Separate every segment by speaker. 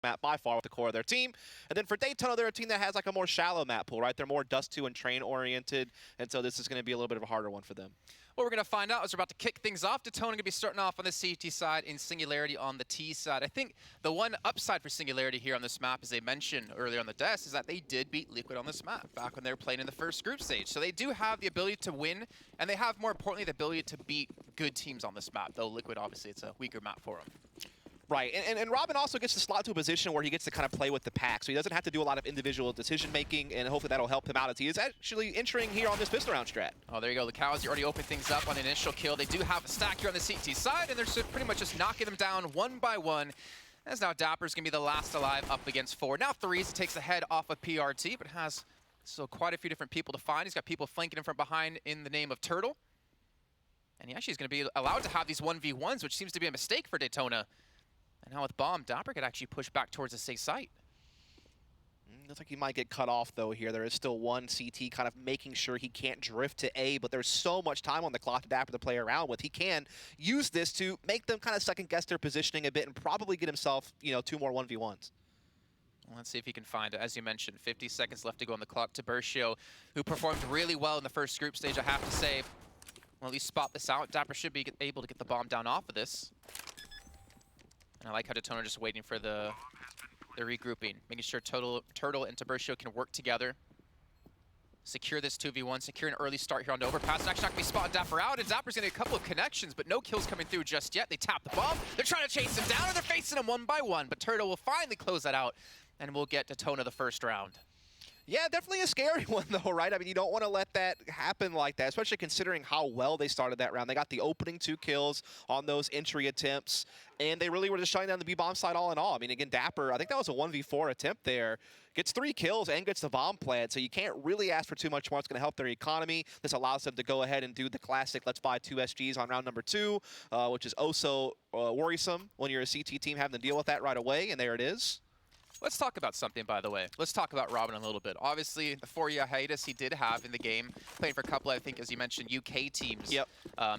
Speaker 1: map by far with the core of their team. And then for Daytona, they're a team that has like a more shallow map pool, right? They're more dust 2 and train oriented, and so this is going to be a little bit of a harder one for them.
Speaker 2: What we're going to find out is we're about to kick things off. DETONA going to be starting off on the CT side and Singularity on the T side. I think the one upside for Singularity here on this map, as they mentioned earlier on the desk, is that they did beat Liquid on this map back when they were playing in the first group stage. So they do have the ability to win, and they have, more importantly, the ability to beat good teams on this map, though Liquid, obviously, it's a weaker map for them.
Speaker 1: Right, and Robin also gets to slot to a position where he gets to kind of play with the pack, so he doesn't have to do a lot of individual decision-making, and hopefully that'll help him out as he is actually entering here on this pistol round strat.
Speaker 2: Oh, there you go. The Cows, you already opened things up on the initial kill. They do have a stack here on the CT side, and they're pretty much just knocking them down one by one. As now Dapper's going to be the last alive up against 4. Now Threes takes the head off of PRT, but has still quite a few different people to find. He's got people flanking him from behind in the name of Turtle. And he actually is going to be allowed to have these 1v1s, which seems to be a mistake for Daytona. And now with Bomb, Dapper could actually push back towards the safe site.
Speaker 1: Looks like he might get cut off, though, here. There is still one CT kind of making sure he can't drift to A, but there's so much time on the clock to Dapper to play around with. He can use this to make them kind of second-guess their positioning a bit and probably get himself, 2 more 1v1s.
Speaker 2: Well, let's see if he can find it. As you mentioned, 50 seconds left to go on the clock. Tiburcio, who performed really well in the first group stage, I have to say. Well, at least spot this out. Dapper should be able to get the bomb down off of this. And I like how DETONA just waiting for the regrouping, making sure Turtle and Tiburcio can work together. Secure this 2v1, secure an early start here on the Overpass. Actually not going to be spotting Dapper out, and Dapper's going to get a couple of connections, but no kills coming through just yet. They tap the bomb. They're trying to chase him down, and they're facing him one by one, but Turtle will finally close that out, and we'll get DETONA the first round.
Speaker 1: Yeah, definitely a scary one, though, right? I mean, you don't want to let that happen like that, especially considering how well they started that round. They got the opening 2 kills on those entry attempts, and they really were just shutting down the B-bomb side all in all. I mean, again, Dapper, I think that was a 1v4 attempt there. Gets 3 kills and gets the bomb plant, so you can't really ask for too much more. It's going to help their economy. This allows them to go ahead and do the classic let's buy 2 SGs on round number 2, which is also worrisome when you're a CT team having to deal with that right away, and there it is.
Speaker 2: Let's talk about something, by the way. Let's talk about Robin a little bit. Obviously, the 4-year hiatus he did have in the game. Played for a couple, I think, as you mentioned, UK teams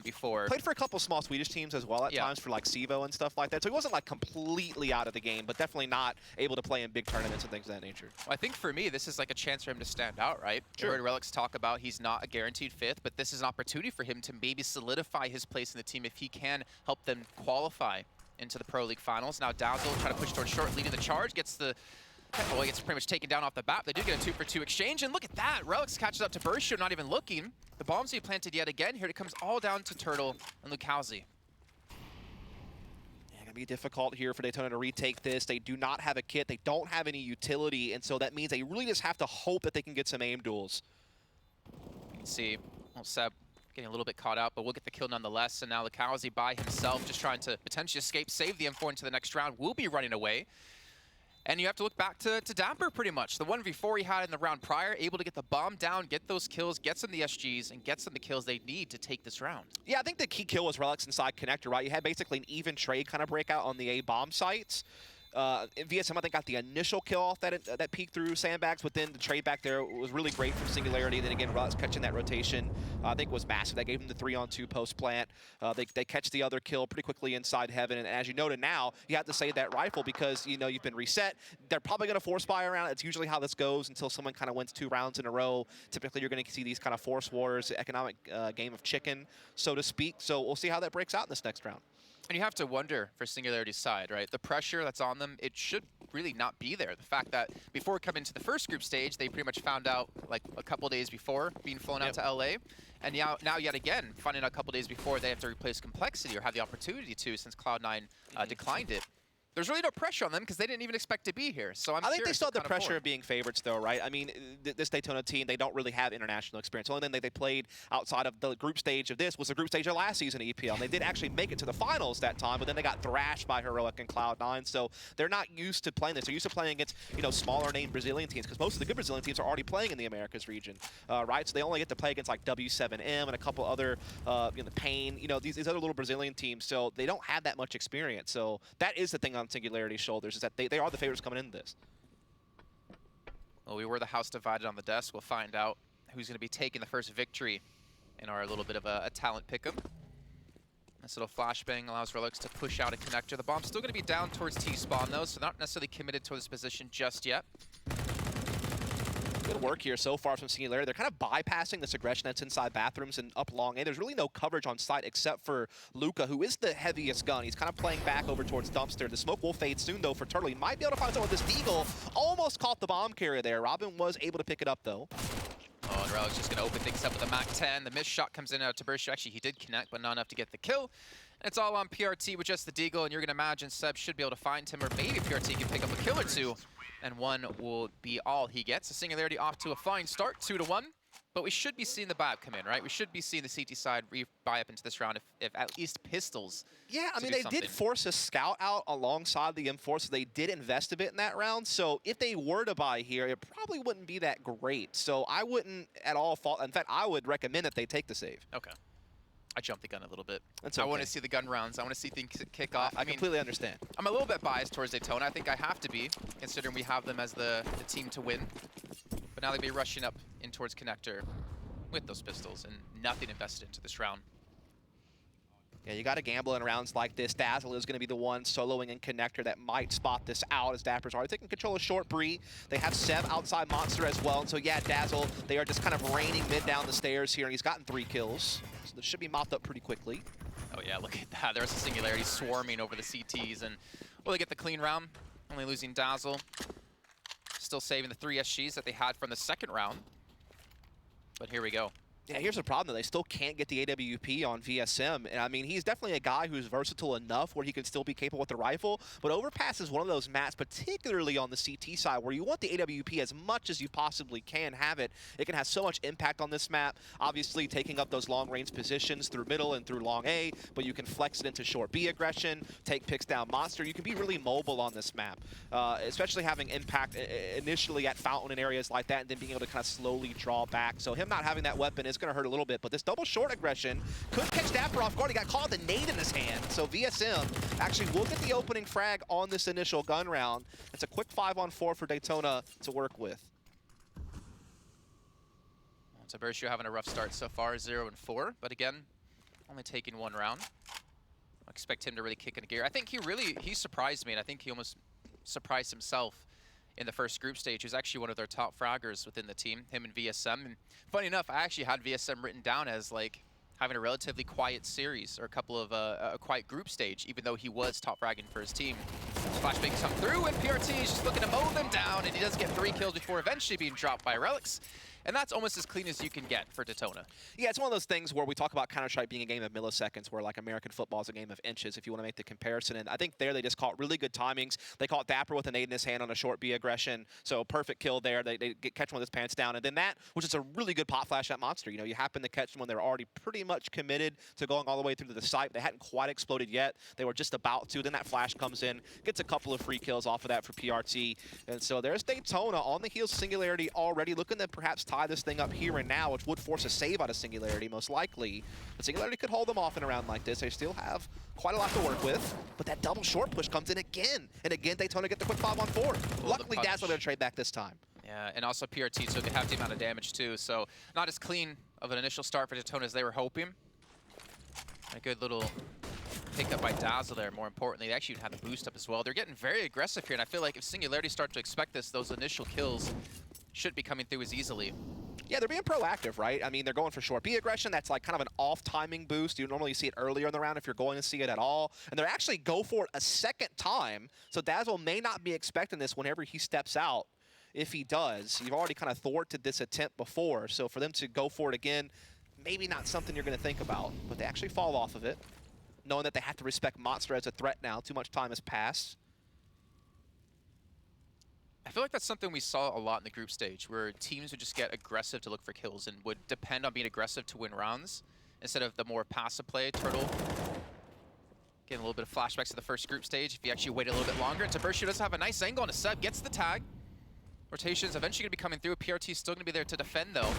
Speaker 2: before.
Speaker 1: Played for a couple small Swedish teams as well at times for like Sivo and stuff like that. So he wasn't like completely out of the game, but definitely not able to play in big tournaments and things of that nature.
Speaker 2: Well, I think for me, this is like a chance for him to stand out, right? Sure. I heard Relics talk about he's not a guaranteed 5th, but this is an opportunity for him to maybe solidify his place in the team if he can help them qualify into the Pro League Finals. Now Dazzle trying to push towards short, leading the charge, gets the... Well, he gets pretty much taken down off the bat. They do get a 2-for-2 exchange, and look at that. Relics catches up to Tiburcio, not even looking. The bombs he planted yet again. Here it comes all down to Turtle and Lukowski.
Speaker 1: Yeah, gonna be difficult here for Daytona to retake this. They do not have a kit. They don't have any utility, and so that means they really just have to hope that they can get some aim duels.
Speaker 2: You can see, well, Seb getting a little bit caught out, but we'll get the kill nonetheless. And now Lukowski by himself, just trying to potentially escape, save the M4 into the next round, will be running away. And you have to look back to Dapper pretty much. The 1v4 he had in the round prior, able to get the bomb down, get those kills, gets them the SGs, and gets them the kills they need to take this round. Yeah,
Speaker 1: I think the key kill was Relics inside connector, right? You had basically an even trade kind of breakout on the A bomb sites. VSM, I think, got the initial kill off that peek through sandbags, but then the trade back there was really great from Singularity. And then again, Relics catching that rotation, I think was massive. That gave them the 3-on-2 post plant. They catch the other kill pretty quickly inside heaven. And as you noted now, you have to save that rifle because, you've been reset. They're probably going to force fire around. It's usually how this goes until someone kind of wins 2 rounds in a row. Typically, you're going to see these kind of force wars, economic game of chicken, so to speak. So we'll see how that breaks out in this next round.
Speaker 2: And you have to wonder for Singularity's side, right? The pressure that's on them, it should really not be there. The fact that before coming to the first group stage, they pretty much found out like a couple days before being flown out to LA. And now yet again, finding out a couple days before they have to replace Complexity or have the opportunity to since Cloud9 declined it. There's really no pressure on them because they didn't even expect to be here. So I
Speaker 1: think they still have the pressure of being favorites, though, right? I mean, this Daytona team, they don't really have international experience. The only thing they played outside of the group stage of this was the group stage of last season of EPL. And they did actually make it to the finals that time, but then they got thrashed by Heroic and Cloud9. So they're not used to playing this. They're used to playing against, smaller name Brazilian teams because most of the good Brazilian teams are already playing in the Americas region, right? So they only get to play against like W7M and a couple other, the Pain, these other little Brazilian teams. So they don't have that much experience. So that is the thing on Singularity's shoulders. Is that they are the favorites coming into this.
Speaker 2: Well, we were the house divided on the desk. We'll find out who's going to be taking the first victory in our little bit of a talent pick'em. This little flashbang allows Relics to push out a connector. The bomb's still going to be down towards T-spawn, though, so not necessarily committed to this position just yet.
Speaker 1: Good work here so far from Singularity. They're kind of bypassing this aggression that's inside bathrooms and up long A. There's really no coverage on site except for Luca, who is the heaviest gun. He's kind of playing back over towards Dumpster. The smoke will fade soon, though, for Turtle. He might be able to find someone with this Deagle. Almost caught the bomb carrier there. Robin was able to pick it up, though.
Speaker 2: Oh, and Relic's just going to open things up with a MAC-10. The missed shot comes in out to Bershio. Actually, he did connect, but not enough to get the kill. And it's all on PRT with just the Deagle, and you're going to imagine Seb should be able to find him, or maybe PRT can pick up a kill or two, and one will be all he gets. The Singularity off to a fine start, 2-1. But we should be seeing the buy up come in, right? We should be seeing the CT side buy up into this round if at least pistols.
Speaker 1: Yeah, I mean, they did force a scout out alongside the M4, so they did invest a bit in that round. So if they were to buy here, it probably wouldn't be that great. So I wouldn't at all fault. In fact, I would recommend that they take the save.
Speaker 2: Okay. I jumped the gun a little bit.
Speaker 1: That's okay.
Speaker 2: I want to see the gun rounds. I want to see things kick off.
Speaker 1: I completely understand.
Speaker 2: I'm a little bit biased towards Daytona. I think I have to be, considering we have them as the team to win. But now they'll be rushing up in towards Connector with those pistols, and nothing invested into this round.
Speaker 1: Yeah, you got to gamble in rounds like this. Dazzle is going to be the one soloing in Connector that might spot this out, as Dapper's already taking control of short Bree. They have Seb outside Monster as well, and so yeah, Dazzle, they are just kind of raining mid down the stairs here, and he's gotten 3 kills. So this should be mopped up pretty quickly.
Speaker 2: Oh yeah, look at that. There's a Singularity swarming over the CTs, and will they get the clean round? Only losing Dazzle. Still saving the 3 SGs that they had from the second round. But here we go.
Speaker 1: Yeah, here's the problem, though. They still can't get the AWP on VSM. And I mean, he's definitely a guy who's versatile enough where he can still be capable with the rifle. But Overpass is one of those maps, particularly on the CT side, where you want the AWP as much as you possibly can have it. It can have so much impact on this map. Obviously, taking up those long-range positions through middle and through long A, but you can flex it into short B aggression, take picks down Monster. You can be really mobile on this map, especially having impact initially at Fountain and areas like that, and then being able to kind of slowly draw back. So him not having that weapon is going to hurt a little bit, but this double short aggression could catch Dapper off guard. He got caught with a nade in his hand, so VSM actually will get the opening frag on this initial gun round. It's a quick 5-on-4 for Daytona to work with.
Speaker 2: So Bershio having a rough start so far, 0-4, but again, only taking 1 round. I expect him to really kick into gear. I think he surprised me, and I think he almost surprised himself in the first group stage. He was actually one of their top fraggers within the team, him and VSM. And funny enough, I actually had VSM written down as like having a relatively quiet series or a couple of a quiet group stage, even though he was top fragging for his team. Flashbangs come through, and PRT is just looking to mow them down, and he does get 3 kills before eventually being dropped by Relics. And that's almost as clean as you can get for Detona.
Speaker 1: Yeah, it's one of those things where we talk about Counter-Strike being a game of milliseconds, where like American football is a game of inches, if you want to make the comparison. And I think there they just caught really good timings. They caught Dapper with a nade in his hand on a short B aggression, so perfect kill there. They catch one with his pants down. And then that, which is a really good pop flash at Monster. You know, you happen to catch them when they're already pretty much committed to going all the way through to the site. They hadn't quite exploded yet. They were just about to. Then that flash comes in, gets a couple of free kills off of that for PRT. And so there's Daytona on the heels of Singularity already, looking to perhaps tie this thing up here and now, which would force a save out of Singularity, most likely. But Singularity could hold them off in a round like this. They still have quite a lot to work with, but that double short push comes in again. And again, Daytona get the quick 5-on-4. Luckily, Dazzler going to trade back this time.
Speaker 2: Yeah, and also PRT took a hefty amount of damage too, so not as clean of an initial start for Daytona as they were hoping. A good little pickup by Dazzle there, more importantly. They actually had the boost up as well. They're getting very aggressive here, and I feel like if Singularity start to expect this, those initial kills should be coming through as easily.
Speaker 1: Yeah, they're being proactive, right? I mean, they're going for short B aggression. That's like kind of an off-timing boost. You normally see it earlier in the round if you're going to see it at all. And they're actually go for it a second time. So Dazzle may not be expecting this whenever he steps out. If he does, you've already kind of thwarted this attempt before. So for them to go for it again, maybe not something you're going to think about. But they actually fall off of it, knowing that they have to respect Monster as a threat now. Too much time has passed.
Speaker 2: I feel like that's something we saw a lot in the group stage, where teams would just get aggressive to look for kills and would depend on being aggressive to win rounds instead of the more passive play. Turtle getting a little bit of flashbacks to the first group stage. If you actually wait a little bit longer, and Tiburcio does have a nice angle on a Seb, gets the tag. Rotation's eventually going to be coming through. PRT's still going to be there to defend, though.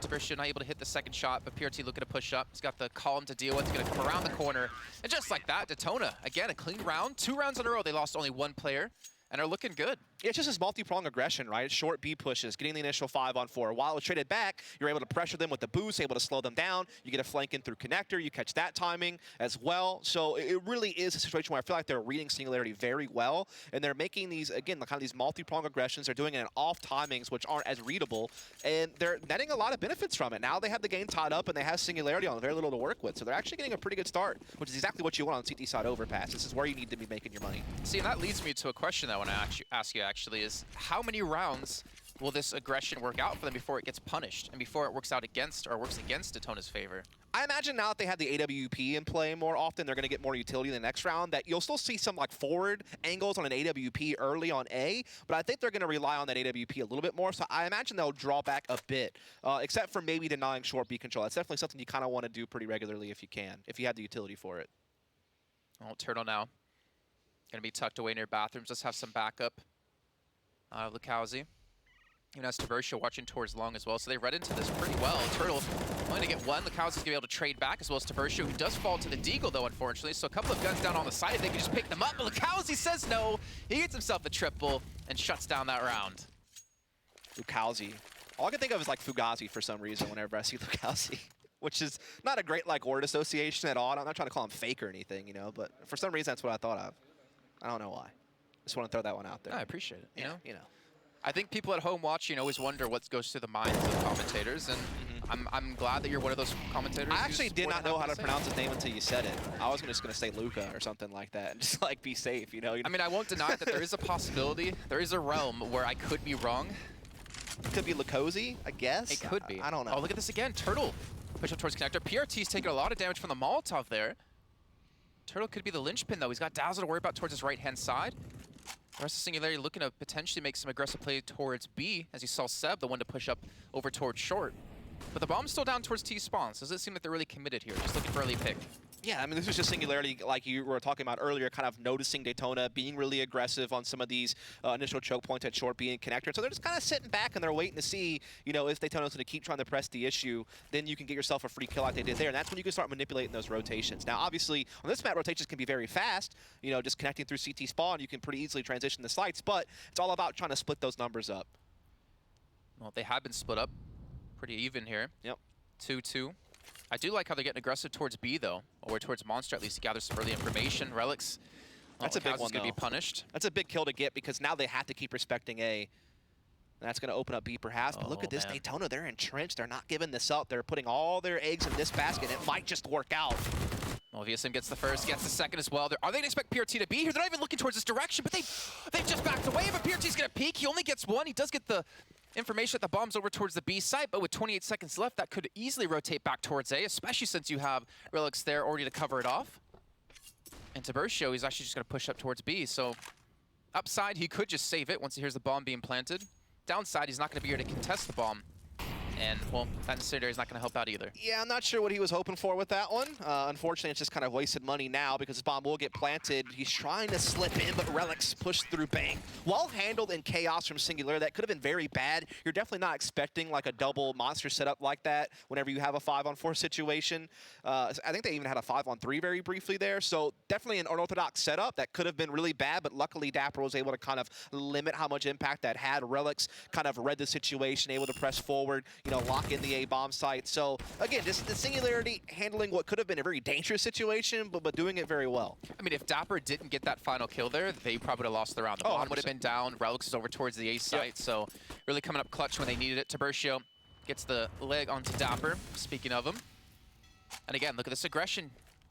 Speaker 2: Tiburcio not able to hit the second shot, but PRT looking to push up. He's got the column to deal with. He's going to come around the corner. And just like that, Detona, again, a clean round. 2 rounds in a row, they lost only 1 player. and are looking good.
Speaker 1: Yeah, it's just this multi-pronged aggression, right? Short B pushes, getting the initial 5-on-4. While it's traded back, you're able to pressure them with the boost, able to slow them down. You get a flank in through connector. You catch that timing as well. So it really is a situation where I feel like they're reading Singularity very well, and they're making these, again, kind of these multi-pronged aggressions. They're doing it in off timings, which aren't as readable, and they're netting a lot of benefits from it. Now they have the game tied up, and they have Singularity on very little to work with. So they're actually getting a pretty good start, which is exactly what you want on CT side Overpass. This is where you need to be making your money.
Speaker 2: See, and that leads me to a question that I want to ask you actually is, how many rounds will this aggression work out for them before it gets punished and before it works out against or works against DETONA's favor?
Speaker 1: I imagine now that they have the AWP in play more often, they're going to get more utility in the next round, that you'll still see some like forward angles on an AWP early on A, but I think they're going to rely on that AWP a little bit more, so I imagine they'll draw back a bit, except for maybe denying short B control. That's definitely something you kind of want to do pretty regularly if you can, if you have the utility for it.
Speaker 2: Well, Turtle now going to be tucked away near bathrooms. Let's have some backup. Lukowski. Even as Tiburcio watching towards long as well. So they read into this pretty well. Turtle only to get one. Lukowski's going to be able to trade back as well as Tiburcio, who does fall to the Deagle, though, unfortunately. So a couple of guns down on the side. They can just pick them up. But Lukowski says no. He gets himself a triple and shuts down that round.
Speaker 1: Lukowski. All I can think of is like Fugazi for some reason whenever I see Lukowski, which is not a great like word association at all. I'm not trying to call him fake or anything, you know, but for some reason that's what I thought of. I don't know why. Just want to throw that one out there.
Speaker 2: I appreciate it. You know. I think people at home watching always wonder what goes through the minds of commentators, and I'm glad that you're one of those commentators.
Speaker 1: I actually did not know how to pronounce his name until you said it. I was just going to say Luca or something like that, and just like be safe, you know.
Speaker 2: I mean, I won't deny that there is a possibility, there is a realm where I could be wrong.
Speaker 1: It could be Lukosi, I guess.
Speaker 2: It could be.
Speaker 1: I don't know.
Speaker 2: Oh, look at this again. Turtle push up towards connector. PRT's taking a lot of damage from the Molotov there. Turtle could be the linchpin, though. He's got Dazzle to worry about towards his right-hand side. The rest of Singularity looking to potentially make some aggressive play towards B, as you saw Seb, the one to push up over towards short. But the bomb's still down towards T-spawn, so does it seem like they're really committed here, just looking for early pick?
Speaker 1: Yeah, I mean, this is just Singularity, like you were talking about earlier, kind of noticing DETONA, being really aggressive on some of these initial choke points at short B and connector. So they're just kind of sitting back and they're waiting to see, you know, if DETONA's going to keep trying to press the issue, then you can get yourself a free kill like they did there. And that's when you can start manipulating those rotations. Now, obviously, on this map, rotations can be very fast. You know, just connecting through CT spawn, you can pretty easily transition the sites, but it's all about trying to split those numbers up.
Speaker 2: Well, they have been split up pretty even here.
Speaker 1: Yep.
Speaker 2: 2-2. I do like how they're getting aggressive towards B, though, or towards Monster, at least to gather some early information. Relics,
Speaker 1: that's a big one,
Speaker 2: going to be punished.
Speaker 1: That's a big kill to get because now they have to keep respecting A. That's going to open up B, perhaps. But look at this, DETONA, they're entrenched. They're not giving this up. They're putting all their eggs in this basket. It might just work out.
Speaker 2: Well, VSM gets the first, gets the second as well. Are they going to expect PRT to be here? They're not even looking towards this direction, but they've just backed away. But PRT's going to peek. He only gets one. He does get the information that the bomb's over towards the B site, but with 28 seconds left, that could easily rotate back towards A, especially since you have Relics there already to cover it off. And Tiburcio, he's actually just going to push up towards B, so upside, he could just save it once he hears the bomb being planted. Downside, he's not going to be here to contest the bomb. And, well, that necessarily is not going to help out either.
Speaker 1: Yeah, I'm not sure what he was hoping for with that one. Unfortunately, it's just kind of wasted money now because his bomb will get planted. He's trying to slip in, but Relics pushed through Bang. Well handled in chaos from Singular. That could have been very bad. You're definitely not expecting like a double monster setup like that whenever you have a 5-on-4 situation. I think they even had a 5-on-3 very briefly there. So definitely an unorthodox setup that could have been really bad, but luckily Dapper was able to kind of limit how much impact that had. Relics kind of read the situation, able to press forward, you know, lock in the A bomb site. So again, just the Singularity handling what could have been a very dangerous situation, but doing it very well.
Speaker 2: I mean, if Dapper didn't get that final kill there, they probably would have lost the round. The bomb would have been down. Relics is over towards the A site, so really coming up clutch when they needed it. Tiburcio gets the leg onto Dapper, speaking of him. And again, look at this aggression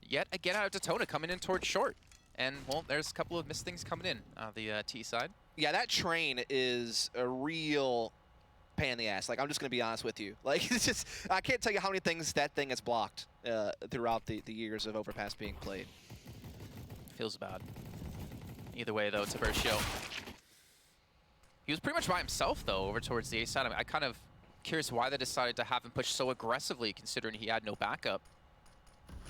Speaker 2: yet again out of DETONA coming in towards short. And, well, there's a couple of missed things coming in the T side. Yeah,
Speaker 1: that train is a real pain in the ass. Like, I'm just going to be honest with you. Like, it's just, I can't tell you how many things that thing has blocked throughout the years of Overpass being played.
Speaker 2: Feels bad. Either way, though, Tiburcio. He was pretty much by himself, though, over towards the A side. I mean, I kind of curious why they decided to have him push so aggressively, considering he had no backup.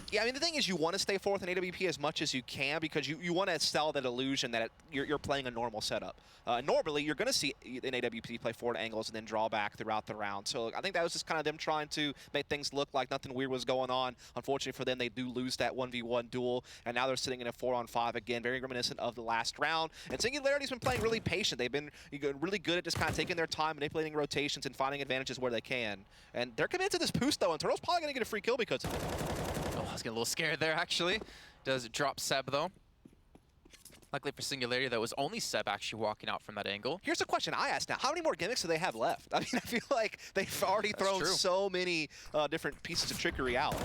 Speaker 1: Yeah, I mean, the thing is you want to stay fourth in AWP as much as you can because you want to sell that illusion that you're playing a normal setup. Normally, you're going to see an AWP play forward angles and then draw back throughout the round. So I think that was just kind of them trying to make things look like nothing weird was going on. Unfortunately for them, they do lose that 1v1 duel, and now they're sitting in a 4-on-5 again, very reminiscent of the last round. And Singularity's been playing really patient. They've been really good at just kind of taking their time, manipulating rotations, and finding advantages where they can. And they're committed to this boost, though, and Turtle's probably going to get a free kill because of it.
Speaker 2: Oh, I was getting a little scared there, actually. Does drop Seb, though. Luckily for Singularity, that was only Seb actually walking out from that angle.
Speaker 1: Here's a question I asked now. How many more gimmicks do they have left? I mean, I feel like they've already thrown so many different pieces of trickery out.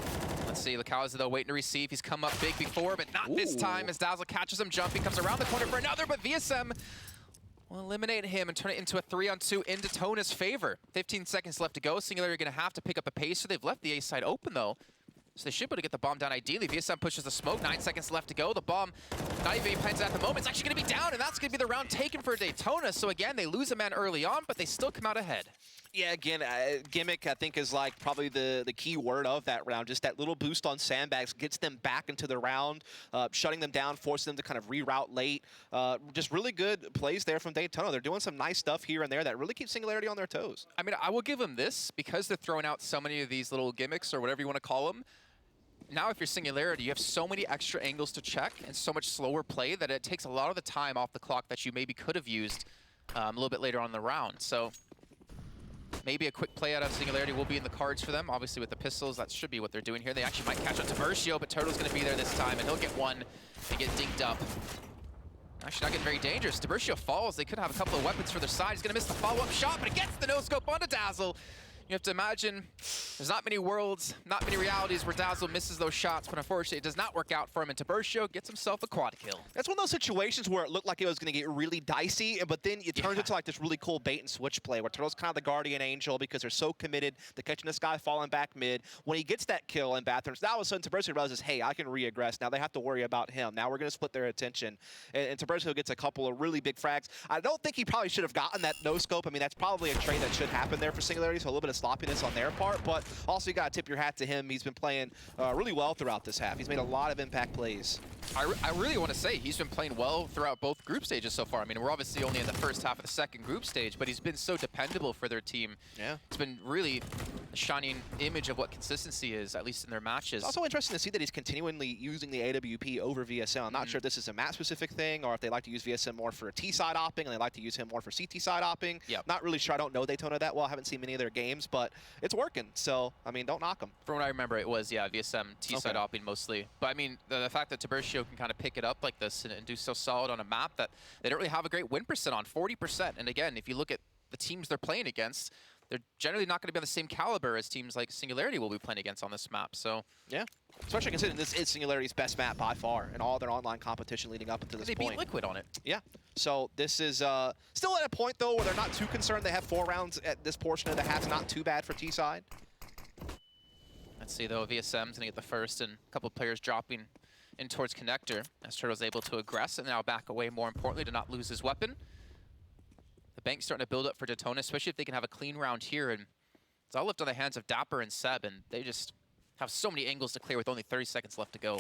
Speaker 2: Let's see, Lacauzi, though, waiting to receive. He's come up big before, but not this time as Dazzle catches him jumping, comes around the corner for another, but VSM will eliminate him and turn it into a 3-on-2 in DETONA's favor. 15 seconds left to go. Singularity are going to have to pick up a pace, so they've left the A side open, though. So they should be able to get the bomb down ideally. VSM pushes the smoke, 9 seconds left to go. The bomb not even being planted at the moment. It's actually going to be down, and that's going to be the round taken for DETONA. So again, they lose a man early on, but they still come out ahead.
Speaker 1: Yeah, again, gimmick, I think, is like probably the key word of that round. Just that little boost on sandbags gets them back into the round, shutting them down, forcing them to kind of reroute late. Just really good plays there from DETONA. They're doing some nice stuff here and there that really keeps Singularity on their toes.
Speaker 2: I mean, I will give them this, because they're throwing out so many of these little gimmicks or whatever you want to call them. Now, if you're Singularity, you have so many extra angles to check and so much slower play that it takes a lot of the time off the clock that you maybe could have used a little bit later on in the round. So maybe a quick play out of Singularity will be in the cards for them. Obviously, with the pistols, that should be what they're doing here. They actually might catch up to Versio, but Turtle's going to be there this time, and he'll get one and get dinked up. Actually, not getting very dangerous. Versio falls. They could have a couple of weapons for their side. He's going to miss the follow-up shot, but it gets the no-scope onto Dazzle. You have to imagine there's not many worlds, not many realities where Dazzle misses those shots, but unfortunately it does not work out for him, and Versio gets himself a quad kill.
Speaker 1: That's one of those situations where it looked like it was going to get really dicey, but then it turns into like this really cool bait and switch play where Turtle's kind of the guardian angel because they're so committed to catching this guy falling back mid. When he gets that kill in Bathrooms, now all of a sudden Versio realizes, hey, I can re-aggress. Now they have to worry about him. Now we're going to split their attention. And Versio gets a couple of really big frags. I don't think he probably should have gotten that no-scope. I mean, that's probably a trade that should happen there for Singularity, so a little bit of sloppiness on their part, but also you got to tip your hat to him. He's been playing really well throughout this half. He's made a lot of impact plays.
Speaker 2: I really want to say he's been playing well throughout both group stages so far. I mean, we're obviously only in the first half of the second group stage, but he's been so dependable for their team.
Speaker 1: Yeah.
Speaker 2: It's been really a shining image of what consistency is, at least in their matches.
Speaker 1: It's also interesting to see that he's continually using the AWP over VSM. I'm not sure if this is a map-specific thing or if they like to use VSM more for T-side opping and they like to use him more for CT side opping.
Speaker 2: Yep.
Speaker 1: Not really sure. I don't know DETONA that well. I haven't seen many of their games, but it's working. So, I mean, don't knock them.
Speaker 2: From what I remember, it was, yeah, VSM T-side opping mostly. But, I mean, the fact that Versio can kind of pick it up like this and do so solid on a map that they don't really have a great win percent on, 40%. And, again, if you look at the teams they're playing against, they're generally not going to be on the same caliber as teams like Singularity will be playing against on this map. So,
Speaker 1: yeah. Especially considering this is Singularity's best map by far in all their online competition leading up until this point.
Speaker 2: They beat Liquid on it.
Speaker 1: Yeah. So this is still at a point, though, where they're not too concerned. They have 4 rounds at this portion of the half. Not too bad for T-side.
Speaker 2: Let's see, though. VSM's going to get the first, and a couple of players dropping in towards Connector as Turtle's able to aggress and now back away, more importantly, to not lose his weapon. The bank's starting to build up for DETONA, especially if they can have a clean round here. And it's all left on the hands of Dapper and Seb, and they just have so many angles to clear with only 30 seconds left to go.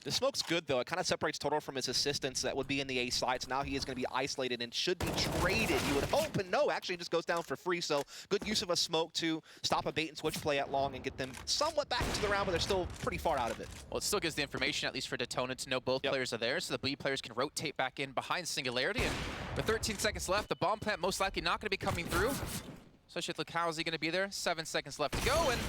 Speaker 1: The smoke's good, though. It kind of separates Turtle from his assistants that would be in the A side. So now he is going to be isolated and should be traded, you would hope. And no, actually just goes down for free. So good use of a smoke to stop a bait and switch play at long and get them somewhat back into the round, but they're still pretty far out of it.
Speaker 2: Well, it still gives the information, at least for DETONA, to know both players are there. So the B players can rotate back in behind Singularity. And with 13 seconds left, the bomb plant most likely not going to be coming through. Especially if Lacauzi going to be there. 7 seconds left to go. And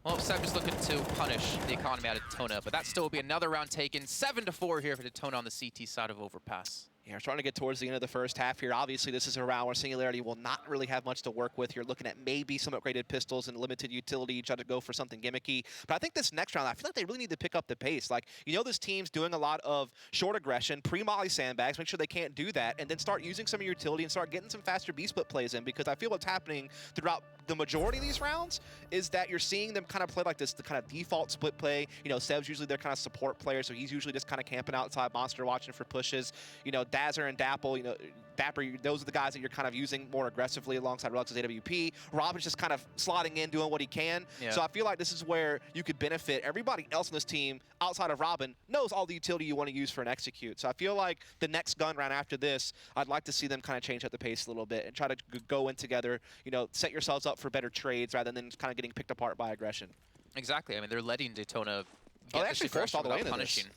Speaker 2: well, Seb just looking to punish the economy out of DETONA, but that still will be another round taken. 7-4 here for DETONA on the CT side of Overpass.
Speaker 1: Yeah, we're starting to get towards the end of the first half here. Obviously, this is a round where Singularity will not really have much to work with. You're looking at maybe some upgraded pistols and limited utility, try to go for something gimmicky. But I think this next round, I feel like they really need to pick up the pace. Like, you know, this team's doing a lot of short aggression, pre-molly sandbags, make sure they can't do that, and then start using some of your utility and start getting some faster B-split plays in, because I feel what's happening throughout the majority of these rounds is that you're seeing them kind of play like this, the kind of default split play. You know, Seb's usually their kind of support player, so he's usually just kind of camping outside Monster watching for pushes. You know, Dazzer and Dapple, you know, Dapper, those are the guys that you're kind of using more aggressively alongside Relux's AWP. Robin's just kind of slotting in, doing what he can.
Speaker 2: Yeah.
Speaker 1: So I feel like this is where you could benefit. Everybody else in this team, outside of Robin, knows all the utility you want to use for an execute. So I feel like the next gun round after this, I'd like to see them kind of change up the pace a little bit and try to go in together, you know, set yourselves up for better trades rather than kind of getting picked apart by aggression.
Speaker 2: Exactly. I mean, they're letting DETONA get
Speaker 1: they actually forced all the way into
Speaker 2: punishing.
Speaker 1: this.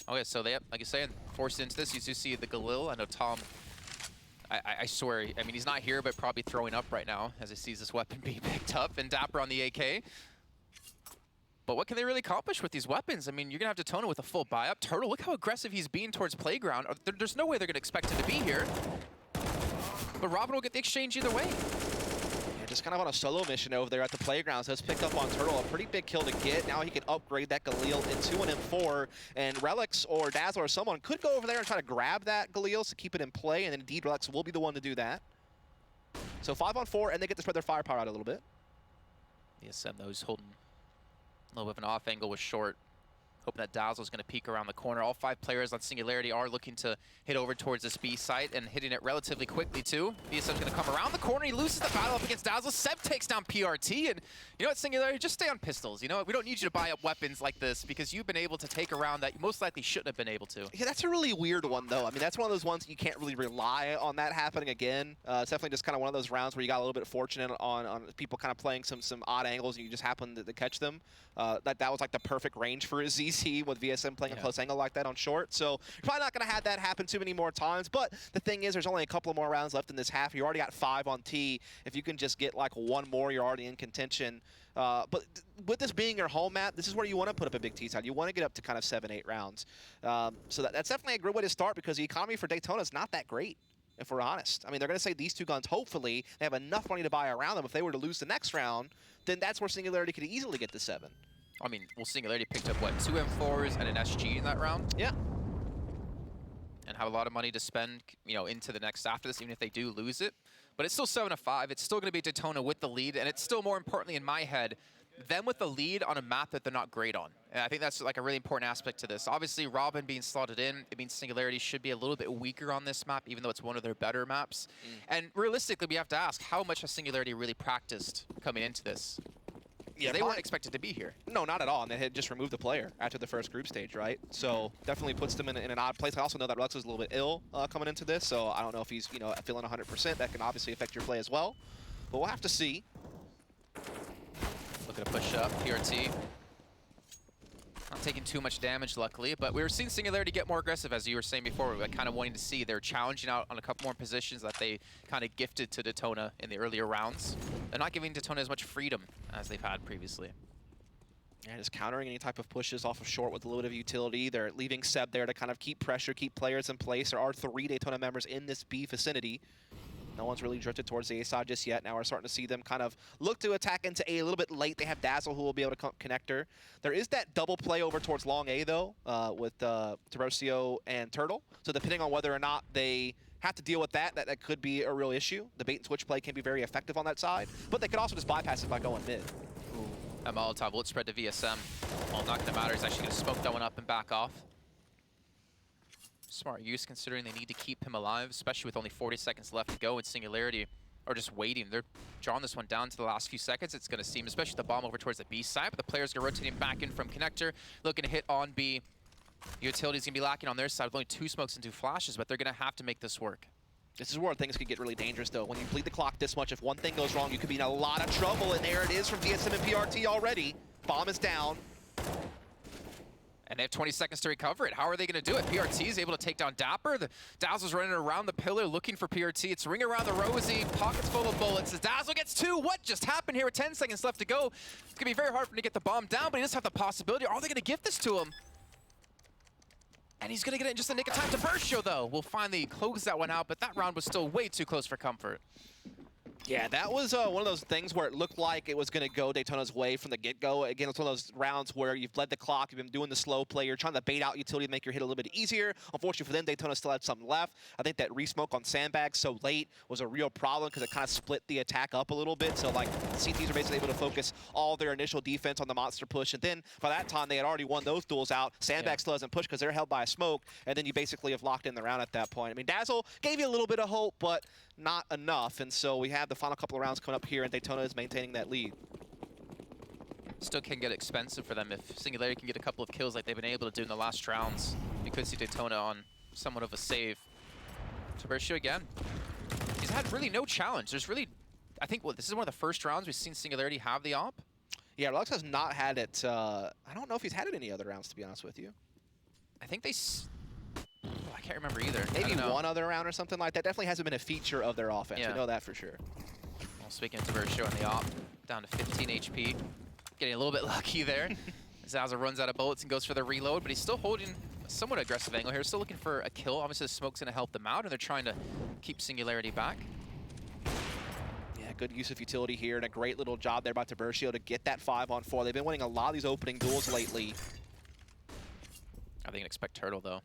Speaker 2: Okay, so they, like you're saying, forced into this. You do see the Galil. I know Tom, I swear, I mean, he's not here, but probably throwing up right now as he sees this weapon being picked up, and Dapper on the AK. But what can they really accomplish with these weapons? I mean, you're going to have DETONA with a full buy-up. Turtle, look how aggressive he's being towards Playground. There's no way they're going to expect him to be here. But Robin will get the exchange either way.
Speaker 1: Yeah, just kind of on a solo mission over there at the Playground. So it's picked up on Turtle, a pretty big kill to get. Now he can upgrade that Galil into an M4, and Relix or Dazzler or someone could go over there and try to grab that Galil to keep it in play, and then indeed Relix will be the one to do that. So 5-on-4, and they get to spread their firepower out a little bit.
Speaker 2: ESM, though, is holding a little bit of an off angle with short. Hoping that Dazzle's going to peek around the corner. All 5 players on Singularity are looking to hit over towards this B site and hitting it relatively quickly, too. VSM's going to come around the corner. He loses the battle up against Dazzle. Seb takes down PRT. And you know what, Singularity? Just stay on pistols. You know what? We don't need you to buy up weapons like this because you've been able to take a round that you most likely shouldn't have been able to.
Speaker 1: Yeah, that's a really weird one, though. I mean, that's one of those ones you can't really rely on that happening again. It's definitely just kind of one of those rounds where you got a little bit fortunate on people kind of playing some odd angles and you just happen to catch them. That was like the perfect range for a ZZ with VSM playing a close angle like that on short. So you're probably not going to have that happen too many more times. But the thing is, there's only a couple more rounds left in this half. You already got 5 on T. If you can just get like one more, you're already in contention. But with this being your home map, this is where you want to put up a big T side. You want to get up to kind of 7-8 rounds. So that's definitely a good way to start because the economy for DETONA is not that great, if we're honest. I mean, they're going to say these 2 guns, hopefully, they have enough money to buy around them. If they were to lose the next round, then that's where Singularity could easily get to 7.
Speaker 2: I mean, well, Singularity picked up, what, 2 M4s and an SG in that round?
Speaker 1: Yeah.
Speaker 2: And have a lot of money to spend, you know, into the next after this, even if they do lose it. But it's still 7-5. It's still going to be DETONA with the lead, and it's still more importantly in my head, them with the lead on a map that they're not great on. And I think that's like a really important aspect to this. Obviously, Robin being slotted in, it means Singularity should be a little bit weaker on this map, even though it's one of their better maps. And realistically, we have to ask, how much has Singularity really practiced coming into this? Yeah, they weren't expected to be here.
Speaker 1: No, not at all. And they had just removed the player after the first group stage, right? So definitely puts them in an odd place. I also know that Relux was a little bit ill coming into this, so I don't know if he's feeling 100%. That can obviously affect your play as well. But we'll have to see.
Speaker 2: Looking to push up, PRT. Not taking too much damage, luckily, but we were seeing Singularity get more aggressive, as you were saying before. We were kind of wanting to see they're challenging out on a couple more positions that they kind of gifted to DETONA in the earlier rounds. They're not giving DETONA as much freedom as they've had previously.
Speaker 1: Yeah, just countering any type of pushes off of short with a little bit of utility. They're leaving Seb there to kind of keep pressure, keep players in place. There are 3 DETONA members in this B vicinity. No one's really drifted towards the A side just yet. Now we're starting to see them kind of look to attack into A a little bit late. They have Dazzle who will be able to connect her. There is that double play over towards long A, though, with Tarocio and Turtle. So depending on whether or not they have to deal with that could be a real issue. The bait and switch play can be very effective on that side, but they could also just bypass it by going mid.
Speaker 2: Ooh. That Molotov will spread to VSM. Well, not going to matter. He's actually going to smoke that one up and back off. Smart use considering they need to keep him alive, especially with only 40 seconds left to go in Singularity, or just waiting. They're drawing this one down to the last few seconds, it's going to seem, especially the bomb over towards the B side, but the players are rotating back in from connector, looking to hit on B. Utility's going to be lacking on their side with only 2 smokes and 2 flashes, but they're going to have to make this work.
Speaker 1: This is where things could get really dangerous, though. When you bleed the clock this much, if one thing goes wrong, you could be in a lot of trouble, and there it is from VSM and PRT already. Bomb is down.
Speaker 2: And they have 20 seconds to recover it. How are they going to do it? PRT is able to take down Dapper. The Dazzle's running around the pillar looking for PRT. It's ring around the rosy, pockets full of bullets. The Dazzle gets 2. What just happened here with 10 seconds left to go? It's going to be very hard for him to get the bomb down, but he does have the possibility. Are they going to give this to him? And he's going to get it in just the nick of time. To Burst Show, though, will finally close that one out, but that round was still way too close for comfort.
Speaker 1: Yeah, that was one of those things where it looked like it was going to go Daytona's way from the get-go. Again, it's one of those rounds where you've led the clock, you've been doing the slow play, you're trying to bait out utility to make your hit a little bit easier. Unfortunately for them, Daytona still had something left. I think that re-smoke on Sandbags so late was a real problem because it kind of split the attack up a little bit. So, like, CTs are basically able to focus all their initial defense on the monster push. And then, by that time, they had already won those duels out. Sandbag still doesn't push because they're held by a smoke. And then you basically have locked in the round at that point. I mean, Dazzle gave you a little bit of hope, but not enough. And so we have the final couple of rounds coming up here, and Daytona is maintaining that lead.
Speaker 2: Still can get expensive for them if Singularity can get a couple of kills like they've been able to do in the last rounds. You could see Daytona on somewhat of a save. Tiburcio again. He's had really no challenge. There's really, I think, this is one of the first rounds we've seen Singularity have the op.
Speaker 1: Yeah, Relux has not had it. I don't know if he's had it any other rounds, to be honest with you.
Speaker 2: I think they... I can't remember either.
Speaker 1: Maybe one other round or something like that. Definitely hasn't been a feature of their offense.
Speaker 2: Yeah.
Speaker 1: We know that for sure.
Speaker 2: Well, speaking of Tiburcio on the op, down to 15 HP. Getting a little bit lucky there. Zaza runs out of bullets and goes for the reload, but he's still holding a somewhat aggressive angle here. Still looking for a kill. Obviously, the smoke's going to help them out, and they're trying to keep Singularity back.
Speaker 1: Yeah, good use of utility here, and a great little job there by Tiburcio to get that 5-on-4. They've been winning a lot of these opening duels lately.
Speaker 2: I think expect Turtle, though.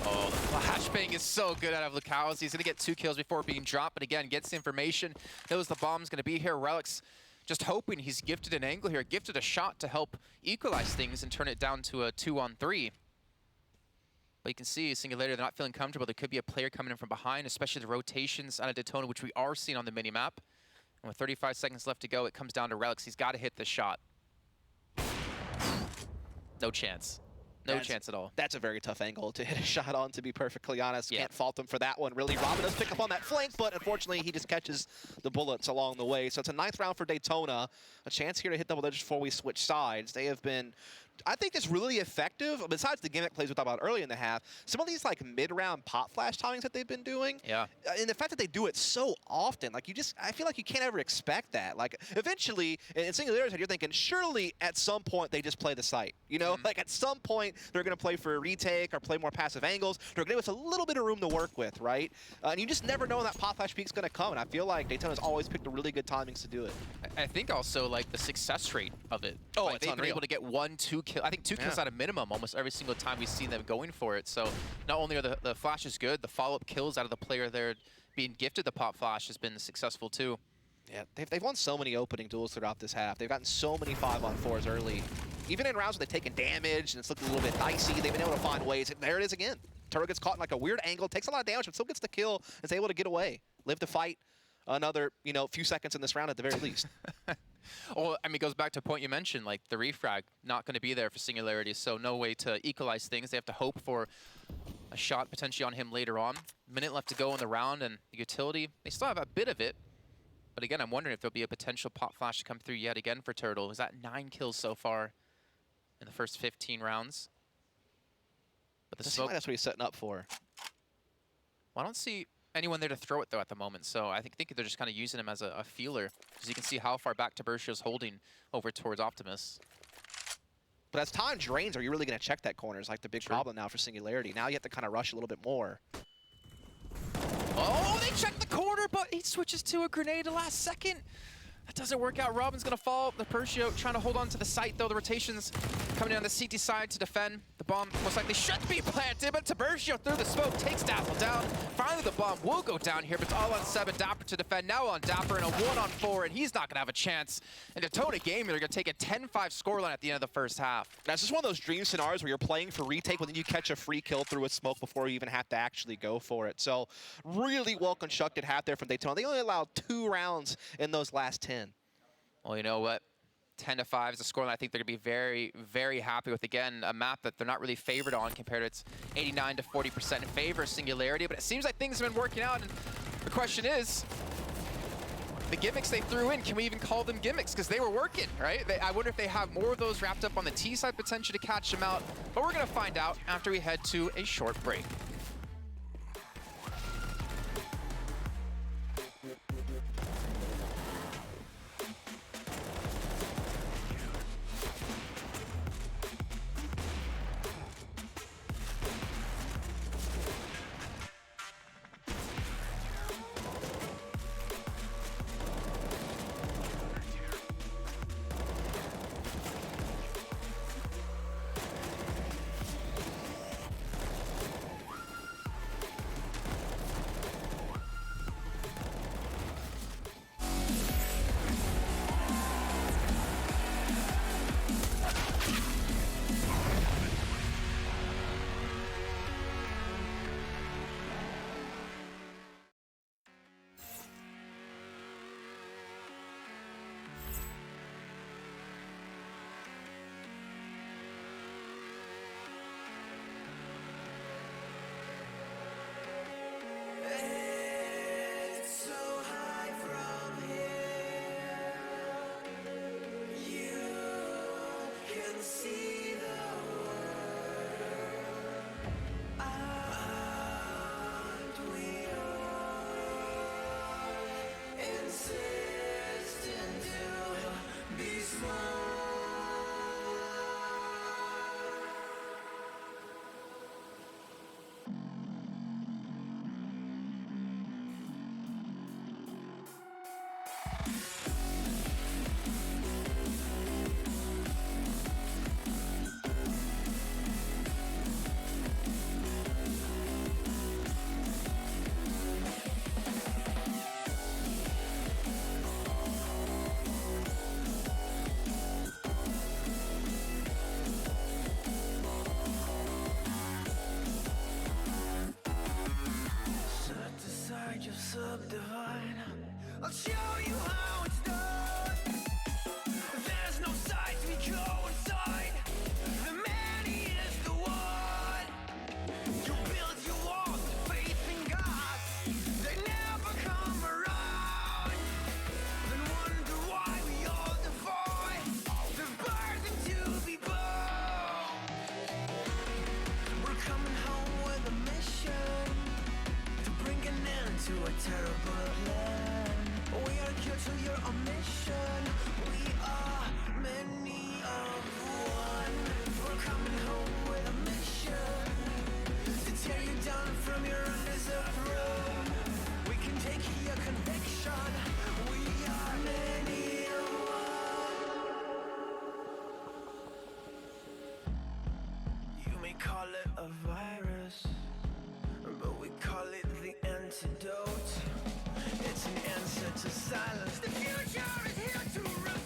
Speaker 2: Oh, the flashbang is so good out of Lucas. He's going to get 2 kills before being dropped, but again, gets the information, knows the bomb's going to be here. Relics just hoping he's gifted an angle here, gifted a shot to help equalize things and turn it down to a 2-on-3. But you can see Singularity, they're not feeling comfortable. There could be a player coming in from behind, especially the rotations out of Detona, which we are seeing on the minimap. And with 35 seconds left to go, it comes down to Relics. He's got to hit this shot. No chance. No chance at all. That's
Speaker 1: a very tough angle to hit a shot on, to be perfectly honest. Can't fault him for that one, really. Robin does pick up on that flank, but unfortunately, he just catches the bullets along the way. So it's a 9th round for Daytona. A chance here to hit double digits before we switch sides. They have been, I think, it's really effective. Besides the gimmick plays we talked about early in the half, some of these like mid-round pop flash timings that they've been doing.
Speaker 2: Yeah.
Speaker 1: And the fact that they do it so often, like I feel like you can't ever expect that. Like eventually, in Singularity's head, you're thinking, surely at some point they just play the site. You know, like at some point they're going to play for a retake or play more passive angles. They're going to give us a little bit of room to work with, right? And you just never know when that pop flash peak's going to come. And I feel like Daytona's always picked a really good timings to do it.
Speaker 2: I think also like the success rate of it.
Speaker 1: Oh,
Speaker 2: like,
Speaker 1: it's
Speaker 2: they've been able to get 1-2 kills. I think 2 kills at a minimum almost every single time we've seen them going for it. So not only are the flashes good, the follow-up kills out of the player there being gifted the pop flash has been successful too.
Speaker 1: Yeah, they've won so many opening duels throughout this half. They've gotten so many 5-on-4s early. Even in rounds where they've taken damage and it's looking a little bit dicey, they've been able to find ways. And there it is again. Turtle gets caught in like a weird angle, takes a lot of damage, but still gets the kill and is able to get away. Live to fight another, few seconds in this round at the very least.
Speaker 2: Well, I mean, it goes back to a point you mentioned, like the refrag, not going to be there for Singularity, so no way to equalize things. They have to hope for a shot potentially on him later on. Minute left to go in the round, and the utility, they still have a bit of it. But again, I'm wondering if there'll be a potential pop flash to come through yet again for Turtle. Is that 9 kills so far in the first 15 rounds? But the smoke,
Speaker 1: that's what he's setting up for.
Speaker 2: Well, I don't see anyone there to throw it, though, at the moment. So I think they're just kind of using him as a feeler. Because you can see how far back Tiburcio's holding over towards Optimus.
Speaker 1: But as time drains, are you really going to check that corner? Is like the big problem now for Singularity. Now you have to kind of rush a little bit more.
Speaker 2: Oh, they checked the corner, but he switches to a grenade the last second. That doesn't work out. Robin's going to fall. Tiburcio trying to hold on to the site, though. The rotations coming in on the CT side to defend. The bomb most likely should be planted, but Tiburcio through the smoke takes Dazzle down. Finally, the bomb will go down here, but it's all on 7. Dapper to defend. Now on Dapper and a 1-on-4, and he's not going to have a chance. And Detona Gaming, they're going to take a 10-5 scoreline at the end of the first half.
Speaker 1: That's just one of those dream scenarios where you're playing for retake, but then you catch a free kill through a smoke before you even have to actually go for it. So really well-constructed half there from Detona. They only allowed 2 rounds in those last 10.
Speaker 2: Well, you know what? 10-5 is a scoreline I think they're going to be very, very happy with. Again, a map that they're not really favored on compared to its 89 to 40% in favor of Singularity. But it seems like things have been working out. And the question is, the gimmicks they threw in, can we even call them gimmicks? Because they were working, right? I wonder if they have more of those wrapped up on the T side potentially to catch them out. But we're going to find out after we head to a short break.
Speaker 3: Subdivine. I'll show you how it's done. There's no sight we go inside. The man he is the one. You build your walls of faith in God. They never come around. Then wonder why we all defy the burden to be born. We're coming home with a mission to bring an end to a terrible land. We are here to your mission. We are many of one. We're coming home with a mission to tear you down from your undeserved throne. We can take your conviction. We are many of one. You may call it a virus, but we call it the antidote. It's an answer to silence. The future is here to revolt.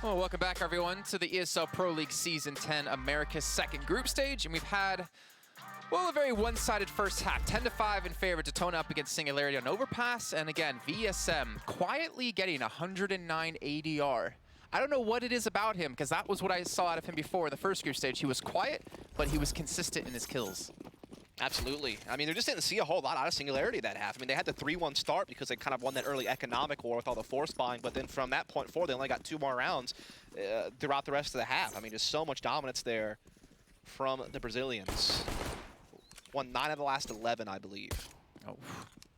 Speaker 2: Well, welcome back, everyone, to the ESL Pro League Season 10 America's second group stage. And we've had, well, a very one-sided first half. 10-5 in favor of DETONA up against Singularity on Overpass. And again, VSM quietly getting 109 ADR. I don't know what it is about him, because that was what I saw out of him before in the first group stage. He was quiet, but he was consistent in his kills.
Speaker 1: Absolutely. I mean, they just didn't see a whole lot out of Singularity that half. I mean, they had the 3-1 start because they kind of won that early economic war with all the force buying, but then from that point forward, they only got 2 more rounds throughout the rest of the half. I mean, just so much dominance there from the Brazilians. Won 9 of the last 11, I believe.
Speaker 2: Oh,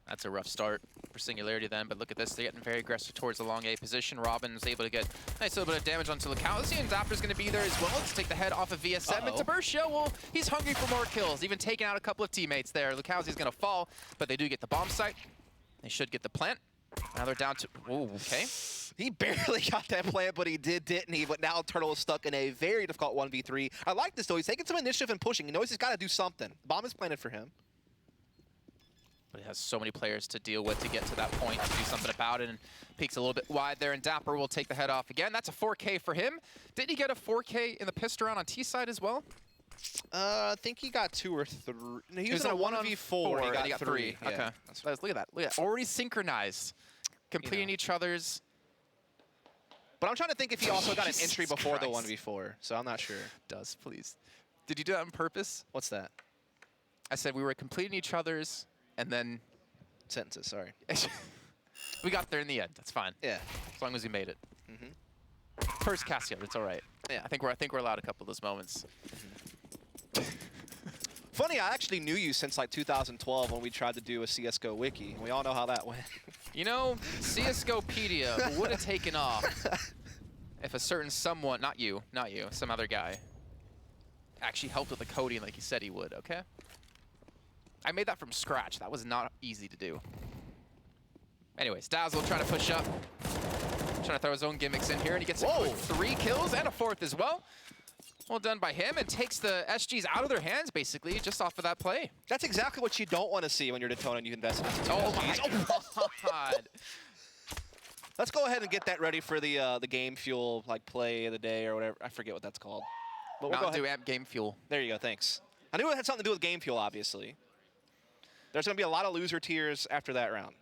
Speaker 2: that's a rough start for Singularity then, but look at this. They're getting very aggressive towards the long A position. Robin's able to get a nice little bit of damage onto Lucalzi, and Dapper's going to be there as well to take the head off of VSM. And Tiburcio, well, he's hungry for more kills, even taking out a couple of teammates there. Lucalzi's going to fall, but they do get the bomb site. They should get the plant. Now they're down to... Ooh, okay.
Speaker 1: He barely got that plant, but he did, didn't he? But now Turtle is stuck in a very difficult 1v3. I like this, though. He's taking some initiative and pushing. He knows he's got to do something. The bomb is planted for him.
Speaker 2: But he has so many players to deal with to get to that point to do something about it, and peeks a little bit wide there, and Dapper will take the head off again. That's a 4K for him. Didn't he get a 4K in the pistol round on T-side as well?
Speaker 1: I think he got 2 or 3. No, he was in a 1v4.
Speaker 2: He got 3.
Speaker 1: Yeah.
Speaker 2: Okay. Look at that. Look at that. Already synchronized. Completing each other's...
Speaker 1: But I'm trying to think if he also got an entry before the 1v4, so I'm not sure.
Speaker 2: Does, please. Did you do that on purpose?
Speaker 1: What's that?
Speaker 2: I said we were completing each other's, and then...
Speaker 1: Sentences, sorry.
Speaker 2: We got there in the end. That's fine.
Speaker 1: Yeah.
Speaker 2: As long as we made it. First Casio, it's all right.
Speaker 1: Yeah.
Speaker 2: I think we're allowed a couple of those moments.
Speaker 1: Funny, I actually knew you since like 2012 when we tried to do a CSGO wiki. We all know how that went.
Speaker 2: You know, CSGOpedia would have taken off if a certain someone, not you, some other guy, actually helped with the coding like he said he would, okay? I made that from scratch. That was not easy to do. Anyways, Dazzle trying to push up. Trying to throw his own gimmicks in here, and he gets 3 kills and a 4th as well. Well done by him, and takes the SGs out of their hands, basically, just off of that play.
Speaker 1: That's exactly what you don't want to see when you're DETONA and you invest in this.
Speaker 2: Oh my God.
Speaker 1: Let's go ahead and get that ready for the Game Fuel like play of the day or whatever. I forget what that's called. But we'll
Speaker 2: Mountain Dew Amp Game Fuel.
Speaker 1: There you go, thanks. I knew it had something to do with Game Fuel, obviously. There's going to be a lot of loser tears after that round.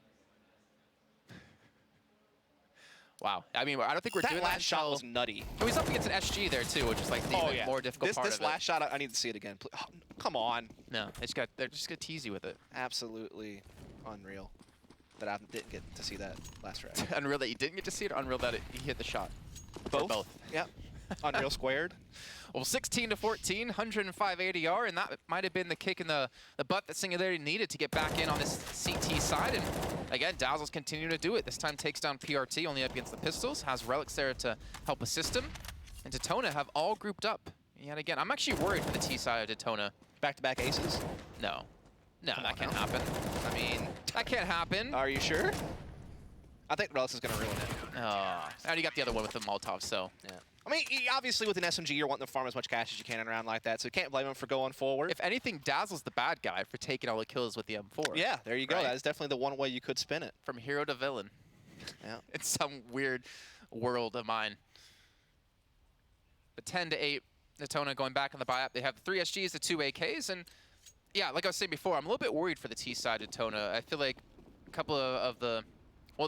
Speaker 2: Wow. I mean, I don't think we're doing
Speaker 1: That
Speaker 2: that
Speaker 1: last shot was nutty.
Speaker 2: And he's up against an SG there too, which is like the even more difficult part
Speaker 1: This
Speaker 2: of it.
Speaker 1: last shot, I need to see it again. Oh, come on.
Speaker 2: No, they're just gonna tease you with it.
Speaker 1: Absolutely unreal that I didn't get to see that last round.
Speaker 2: Unreal that you didn't get to see it, or unreal that he hit the shot?
Speaker 1: Both?
Speaker 2: Or both.
Speaker 1: Yep. Unreal squared.
Speaker 2: Well, 16-14, 105 ADR, and that might have been the kick in the butt that Singularity needed to get back in on this CT side. And again, Dazzle's continuing to do it. This time takes down PRT, only up against the pistols, has Relics there to help assist him. And DETONA have all grouped up. Yet again, I'm actually worried for the T side of DETONA.
Speaker 1: Back-to-back aces?
Speaker 2: No. No, that can't happen.
Speaker 1: I mean,
Speaker 2: That can't happen.
Speaker 1: are you sure? I think Relics is going to ruin it.
Speaker 2: Oh, I already got the other one with the Molotov, so.
Speaker 1: Yeah. I mean, obviously with an SMG, you're wanting to farm as much cash as you can in a round like that, so you can't blame him for going forward.
Speaker 2: If anything, Dazzle's the bad guy for taking all the kills with the M4.
Speaker 1: Yeah, there you go.
Speaker 2: Right?
Speaker 1: That is definitely the one way you could spin it.
Speaker 2: From hero to villain.
Speaker 1: Yeah.
Speaker 2: It's some weird world of mine. But 10-8, DETONA going back on the buy-up. They have the 3 SGs, the 2 AKs, and yeah, like I was saying before, I'm a little bit worried for the T side of DETONA. I feel like a couple of the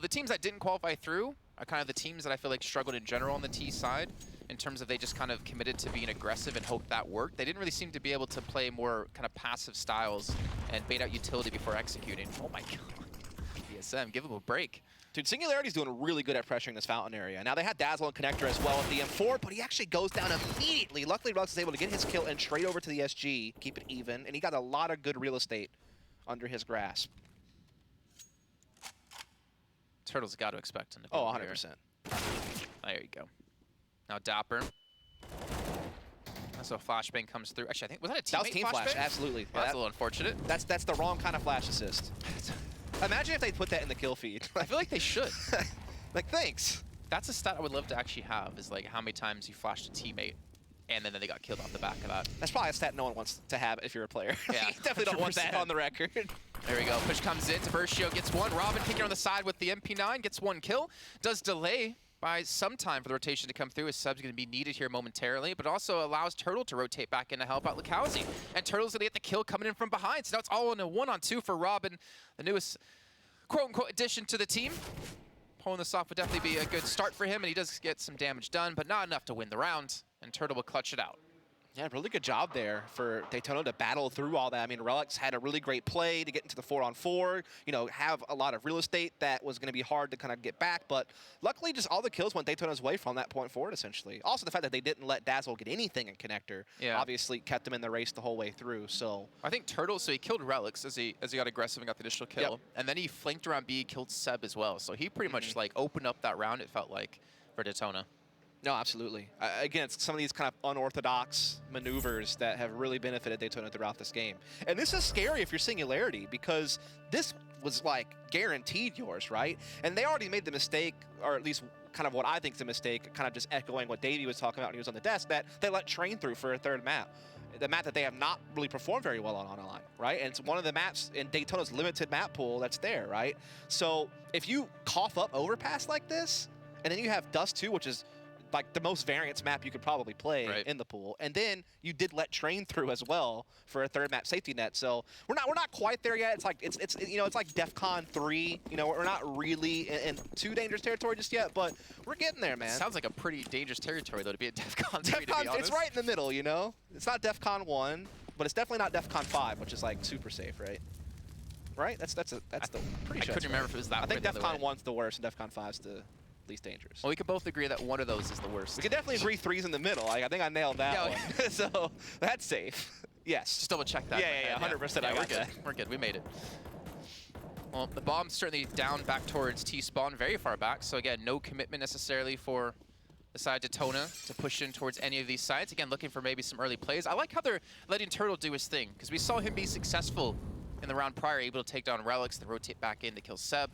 Speaker 2: teams that didn't qualify through are kind of the teams that I feel like struggled in general on the T side in terms of they just kind of committed to being aggressive and hoped that worked. They didn't really seem to be able to play more kind of passive styles and bait out utility before executing. Oh my god. DSM, give him a break.
Speaker 1: Dude, Singularity's doing really good at pressuring this fountain area. Now, they had Dazzle and Connector as well with the M4, but he actually goes down immediately. Luckily, Rux is able to get his kill and trade over to the SG, keep it even, and he got a lot of good real estate under his grasp.
Speaker 2: Turtle's got to expect him to
Speaker 1: Oh,
Speaker 2: go
Speaker 1: 100%.
Speaker 2: There you go. Now Dapper. So flashbang comes through. Actually, I think, was that a teammate
Speaker 1: That was team flash,
Speaker 2: flashbang?
Speaker 1: absolutely.
Speaker 2: Well, that's a little unfortunate.
Speaker 1: That's the wrong kind of flash assist. Imagine if they put that in the kill feed.
Speaker 2: I feel like they should.
Speaker 1: Like, thanks.
Speaker 2: That's a stat I would love to actually have, is like how many times you flashed a teammate and then they got killed off the back of that.
Speaker 1: That's probably a stat no one wants to have if you're a player.
Speaker 2: Yeah,
Speaker 1: You definitely don't want that
Speaker 2: 100%.
Speaker 1: on the record.
Speaker 2: There we go. Push comes in. Tabercio gets one. Robin kicking on the side with the MP9, gets one kill. Does delay by some time for the rotation to come through. His sub's going to be needed here momentarily, but also allows Turtle to rotate back in to help out Lukowski. And Turtle's going to get the kill coming in from behind. So now it's all in a 1-on-2 for Robin, the newest quote-unquote addition to the team. Pulling this off would definitely be a good start for him, and he does get some damage done, but not enough to win the round, and Turtle will clutch it out.
Speaker 1: Yeah, really good job there for DETONA to battle through all that. I mean, Relics had a really great play to get into the 4-on-4, you know, have a lot of real estate that was going to be hard to kind of get back, but luckily just all the kills went DETONA's way from that point forward, essentially. Also, the fact that they didn't let Dazzle get anything in Connector obviously kept him in the race the whole way through, so.
Speaker 2: I think Turtle, so he killed Relics as he got aggressive and got the initial kill, and then he flanked around B, killed Seb as well, so he pretty much like opened up that round, it felt like, for DETONA.
Speaker 1: No, absolutely. Again, it's some of these kind of unorthodox maneuvers that have really benefited DETONA throughout this game. And this is scary if you're Singularity, because this was like guaranteed yours, right? And they already made the mistake, or at least kind of what I think is a mistake, kind of just echoing what Davey was talking about when he was on the desk, that they let Train through for a third map. The map that they have not really performed very well on online, right? And it's one of the maps in DETONA's limited map pool that's there, right? So if you cough up Overpass like this, and then you have Dust 2, which is like the most variance map you could probably play in the pool, and then you did let Train through as well for a third map safety net. So we're not quite there yet. It's like it's you know, it's like DEFCON 3. You know, we're not really in too dangerous territory just yet, but we're getting there, man.
Speaker 2: Sounds like a pretty dangerous territory though to be at DEFCON 3. To be honest.
Speaker 1: It's right in the middle, you know. It's not DEFCON 1, but it's definitely not DEFCON 5, which is like super safe, right? Right? That's the pretty sure.
Speaker 2: I couldn't remember if it was that.
Speaker 1: I think
Speaker 2: way the other
Speaker 1: DEFCON
Speaker 2: way.
Speaker 1: 1's the worst, and DEFCON 5's the least dangerous.
Speaker 2: Well, we can both agree that one of those is the worst.
Speaker 1: We can definitely agree 3's in the middle. Like, I think I nailed that one. So that's safe. Yes.
Speaker 2: Just double check that.
Speaker 1: Yeah, 100%.
Speaker 2: Yeah,
Speaker 1: I
Speaker 2: we're
Speaker 1: got
Speaker 2: good.
Speaker 1: that.
Speaker 2: We're good. We made it. Well, the bomb's certainly down back towards T-spawn, very far back. So again, no commitment necessarily for the side DETONA to push in towards any of these sides. Again, looking for maybe some early plays. I like how they're letting Turtle do his thing, because we saw him be successful in the round prior, able to take down Relics, then rotate back in to kill Seb.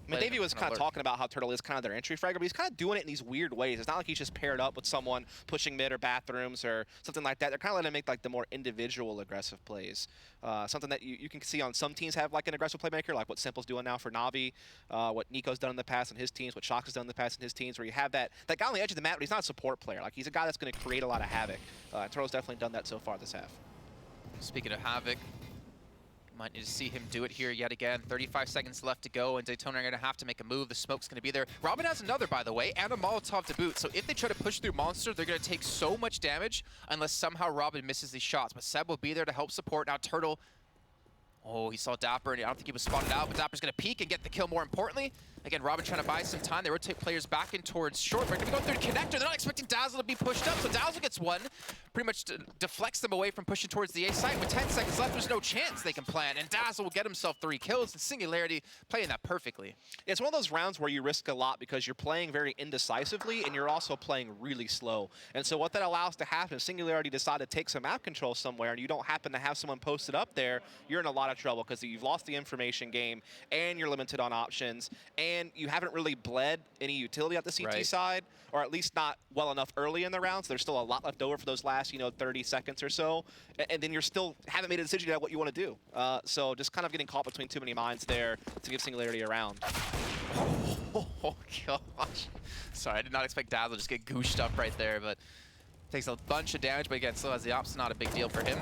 Speaker 1: I mean, Davey was kind of talking about how Turtle is kind of their entry fragger, but he's kind of doing it in these weird ways. It's not like he's just paired up with someone pushing mid or bathrooms or something like that. They're kind of letting him make like the more individual aggressive plays. Something that you can see on some teams have like an aggressive playmaker, like what Simple's doing now for Navi, what Nico's done in the past on his teams, what Shaka's done in the past in his teams, where you have that guy on the edge of the map, but he's not a support player. Like, he's a guy that's going to create a lot of havoc. Turtle's definitely done that so far this half.
Speaker 2: Speaking of havoc, Might need to see him do it here yet again. 35 seconds left to go, and DETONA are going to have to make a move. The smoke's going to be there. Robin has another, by the way, and a Molotov to boot. So if they try to push through Monster, they're going to take so much damage unless somehow Robin misses these shots. But Seb will be there to help support. Now Turtle, oh, he saw Dapper, and I don't think he was spotted out, but Dapper's going to peek and get the kill more importantly. Again, Robin trying to buy some time. They rotate players back in towards short. They're going to go through the connector. They're not expecting Dazzle to be pushed up, so Dazzle gets one. Pretty much deflects them away from pushing towards the A site. With 10 seconds left, there's no chance they can plan, and Dazzle will get himself 3 kills, and Singularity playing that perfectly.
Speaker 1: It's one of those rounds where you risk a lot because you're playing very indecisively, and you're also playing really slow. And so what that allows to happen is Singularity decide to take some map control somewhere, and you don't happen to have someone posted up there, you're in a lot of trouble because you've lost the information game, and you're limited on options, and you haven't really bled any utility at the CT side, or at least not well enough early in the rounds. There's still a lot left over for those last, 30 seconds or so, and then you're still haven't made a decision yet what you want to do. So just kind of getting caught between too many minds there to give Singularity a round.
Speaker 2: Oh gosh. Sorry, I did not expect Dazzle to just get gooshed up right there, but takes a bunch of damage, but again, still has the ops, not a big deal for him.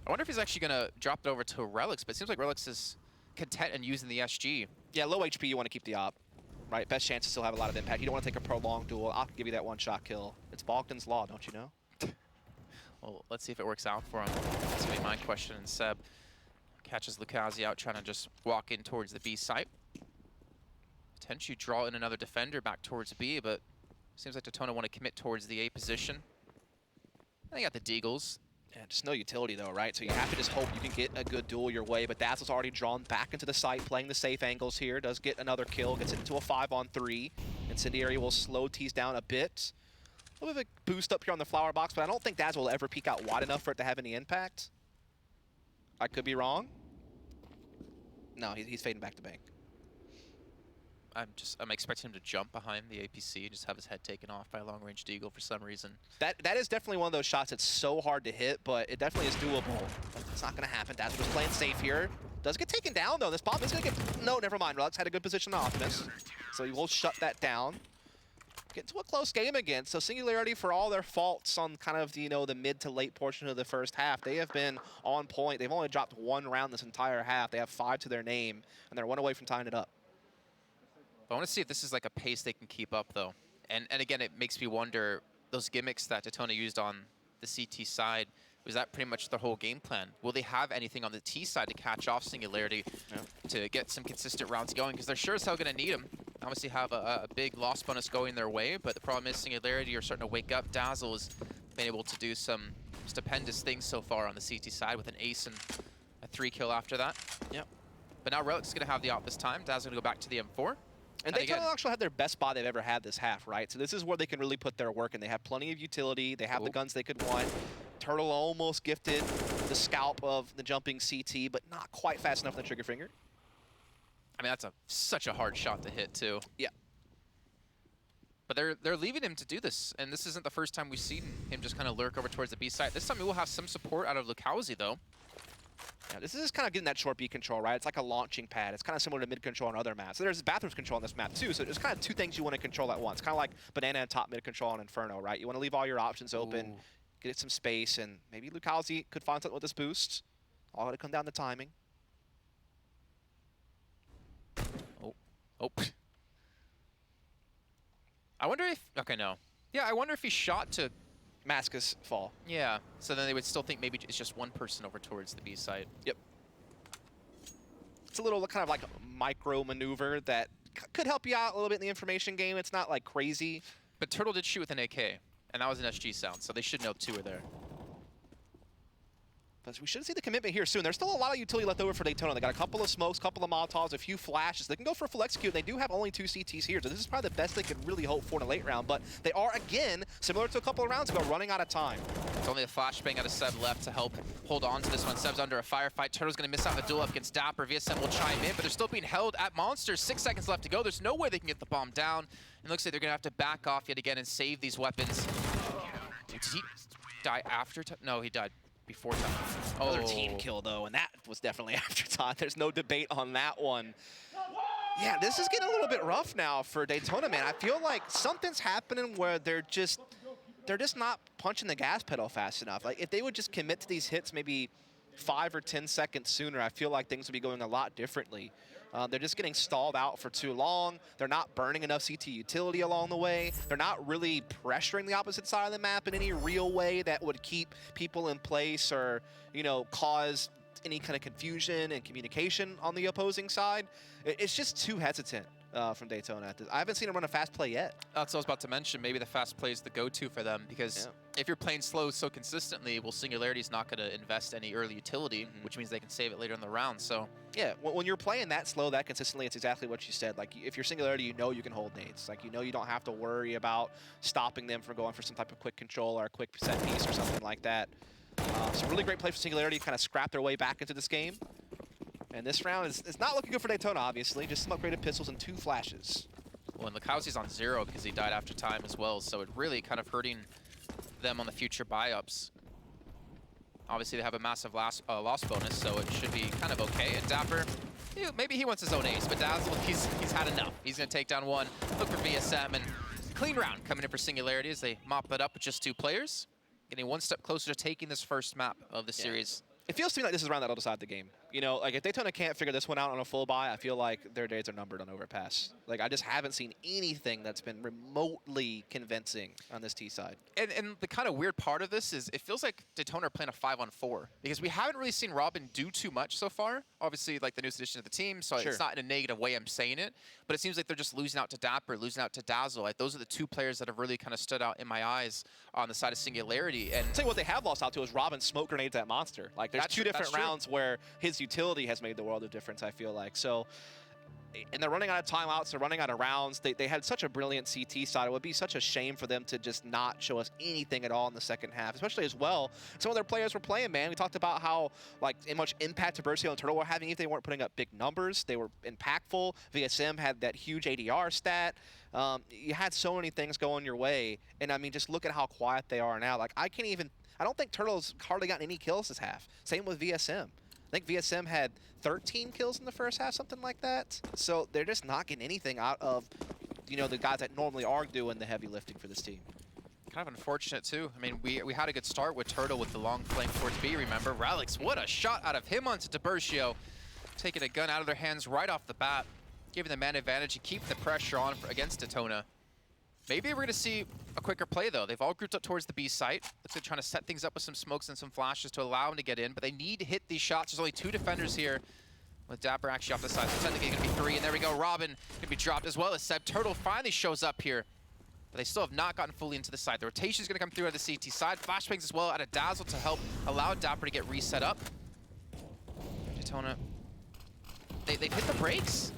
Speaker 2: I wonder if he's actually going to drop it over to Relix, but it seems like Relix is content in using the SG.
Speaker 1: Yeah, low HP, you want to keep the op. Right, best chance to still have a lot of impact. You don't want to take a prolonged duel. I'll give you that one-shot kill. It's Balkan's Law, don't you know?
Speaker 2: Well, let's see if it works out for him. That's going to be my question. And Seb catches Lukazi out, trying to just walk in towards the B site. Potentially draw in another defender back towards B, but seems like DETONA want to commit towards the A position. They got the Deagles.
Speaker 1: Yeah, just no utility though, right? So you have to just hope you can get a good duel your way, but Dazzle's already drawn back into the site, playing the safe angles here, does get another kill, gets it into a 5-on-3. Incendiary will slow tease down a bit. A little bit of a boost up here on the flower box, but I don't think Dazzle will ever peek out wide enough for it to have any impact. I could be wrong. No, he's fading back to bank.
Speaker 2: I'm expecting him to jump behind the APC and just have his head taken off by a long-range Deagle for some reason.
Speaker 1: That is definitely one of those shots that's so hard to hit, but it definitely is doable. It's not going to happen. Dazzle was playing safe here. Does get taken down, though. This bomb is going to get... No, never mind. Relix had a good position on Optimus, so he will shut that down. Get to a close game again. So Singularity, for all their faults on kind of, the mid to late portion of the first half, they have been on point. They've only dropped 1 round this entire half. They have 5 to their name, and they're 1 away from tying it up.
Speaker 2: I want to see if this is like a pace they can keep up, though. And again, it makes me wonder, those gimmicks that DETONA used on the CT side, was that pretty much their whole game plan? Will they have anything on the T side to catch off Singularity to get some consistent rounds going? Because they're sure as hell going to need them. Obviously have a big loss bonus going their way, but the problem is Singularity are starting to wake up. Dazzle has been able to do some stupendous things so far on the CT side with an ace and a 3 kill after that.
Speaker 1: Yep.
Speaker 2: But now Relix is going to have the op this time. Dazzle's going to go back to the M4.
Speaker 1: And DETONA actually had their best spot they've ever had this half, right? So this is where they can really put their work in. They have plenty of utility. They have the guns they could want. Turtle almost gifted the scalp of the jumping CT, but not quite fast enough on the trigger finger.
Speaker 2: I mean, that's such a hard shot to hit, too.
Speaker 1: Yeah.
Speaker 2: But they're leaving him to do this, and this isn't the first time we've seen him just kind of lurk over towards the B side. This time we will have some support out of Lukazi, though.
Speaker 1: Yeah, this is kind of getting that short B control, right? It's like a launching pad. It's kind of similar to mid control on other maps. So there's bathrooms control on this map too. So there's kind of 2 things you want to control at once. Kind of like banana and top mid control on Inferno, right? You want to leave all your options open, get some space, and maybe Lukazi could find something with this boost. All going to come down to timing.
Speaker 2: Oh. I wonder if... Okay, no. Yeah, I wonder if he shot to...
Speaker 1: Mascus fall.
Speaker 2: Yeah, so then they would still think maybe it's just one person over towards the B side.
Speaker 1: Yep. It's a little kind of like micro maneuver that could help you out a little bit in the information game. It's not like crazy.
Speaker 2: But Turtle did shoot with an AK, and that was an SG sound, so they should know 2 are there.
Speaker 1: But we should see the commitment here soon. There's still a lot of utility left over for DETONA. They got a couple of smokes, couple of Molotovs, a few flashes. They can go for a full execute, and they do have only 2 CTs here, so this is probably the best they could really hope for in a late round. But they are, again, similar to a couple of rounds ago, running out of time.
Speaker 2: It's only a flashbang out of Seb left to help hold on to this one. Seb's under a firefight. Turtle's going to miss out the duel up against Dapper. VSM will chime in, but they're still being held at Monsters. 6 seconds left to go. There's no way they can get the bomb down. It looks like they're going to have to back off yet again and save these weapons. Did he die after time? No, he died before time.
Speaker 1: Another team kill, though, and that was definitely after time. There's no debate on that one. Yeah, this is getting a little bit rough now for DETONA, man. I feel like something's happening where they're just not punching the gas pedal fast enough. Like, if they would just commit to these hits maybe 5 or 10 seconds sooner, I feel like things would be going a lot differently. They're just getting stalled out for too long. They're not burning enough CT utility along the way. They're not really pressuring the opposite side of the map in any real way that would keep people in place or, you know, cause any kind of confusion and communication on the opposing side. It's just too hesitant from DETONA. I haven't seen them run a fast play yet.
Speaker 2: That's what I was about to mention. Maybe the fast play is the go-to for them because if you're playing slow so consistently, well, Singularity's not going to invest any early utility, which means they can save it later in the round. So
Speaker 1: yeah, when you're playing that slow, that consistently, it's exactly what you said. Like, if you're Singularity, you know you can hold nades. Like, you know you don't have to worry about stopping them from going for some type of quick control or a quick set piece or something like that. So really great play for Singularity to kind of scrap their way back into this game. And this round is not looking good for DETONA, obviously. Just some upgraded pistols and 2 flashes.
Speaker 2: Well, and Lukowski's on 0 because he died after time as well, so it really kind of hurting them on the future buy-ups. Obviously, they have a massive loss bonus, so it should be kind of okay. And Dapper, maybe he wants his own ace, but Dazzle, he's had enough. He's going to take down 1, look for VSM, and clean round coming in for Singularity as they mop it up with just 2 players. Getting 1 step closer to taking this first map of the series.
Speaker 1: It feels to me like this is a round that'll decide the game. You know, like if DETONA can't figure this one out on a full buy, I feel like their days are numbered on Overpass. Like I just haven't seen anything that's been remotely convincing on this T side.
Speaker 2: And the kind of weird part of this is it feels like DETONA are playing a 5-on-4 because we haven't really seen Robin do too much so far. Obviously, like the newest addition to the team, so it's not in a negative way I'm saying it, but it seems like they're just losing out to Dapper, losing out to Dazzle. Like those are the 2 players that have really kind of stood out in my eyes on the side of Singularity. And
Speaker 1: I'll tell you what they have lost out to is Robin's smoke grenades at Monster. Like there's 2 different rounds where his utility has made the world of difference, I feel like. So, and they're running out of timeouts, they're running out of rounds. They had such a brilliant CT side. It would be such a shame for them to just not show us anything at all in the second half, especially as well. Some of their players were playing, man. We talked about how like much impact Tiburcio and Turtle were having if they weren't putting up big numbers. They were impactful. VSM had that huge ADR stat. You had so many things going your way, and I mean, just look at how quiet they are now. Like I don't think Turtle's hardly gotten any kills this half. Same with VSM. I think VSM had 13 kills in the first half, something like that. So they're just not getting anything out of, you know, the guys that normally are doing the heavy lifting for this team.
Speaker 2: Kind of unfortunate, too. I mean, we had a good start with Turtle with the long flank towards B, remember? Ralix, what a shot out of him onto Tiburcio. Taking a gun out of their hands right off the bat, giving the man advantage and keeping the pressure on against DETONA. Maybe we're going to see a quicker play, though. They've all grouped up towards the B site. Looks like trying to set things up with some smokes and some flashes to allow them to get in, but they need to hit these shots. There's only 2 defenders here, with Dapper actually off the side. So technically going to be 3, and there we go. Robin going to be dropped as well as Seb. Turtle finally shows up here, but they still have not gotten fully into the side. The rotation is going to come through on the CT side. Flashbangs as well out of Dazzle to help allow Dapper to get reset up. DETONA, they've hit the brakes.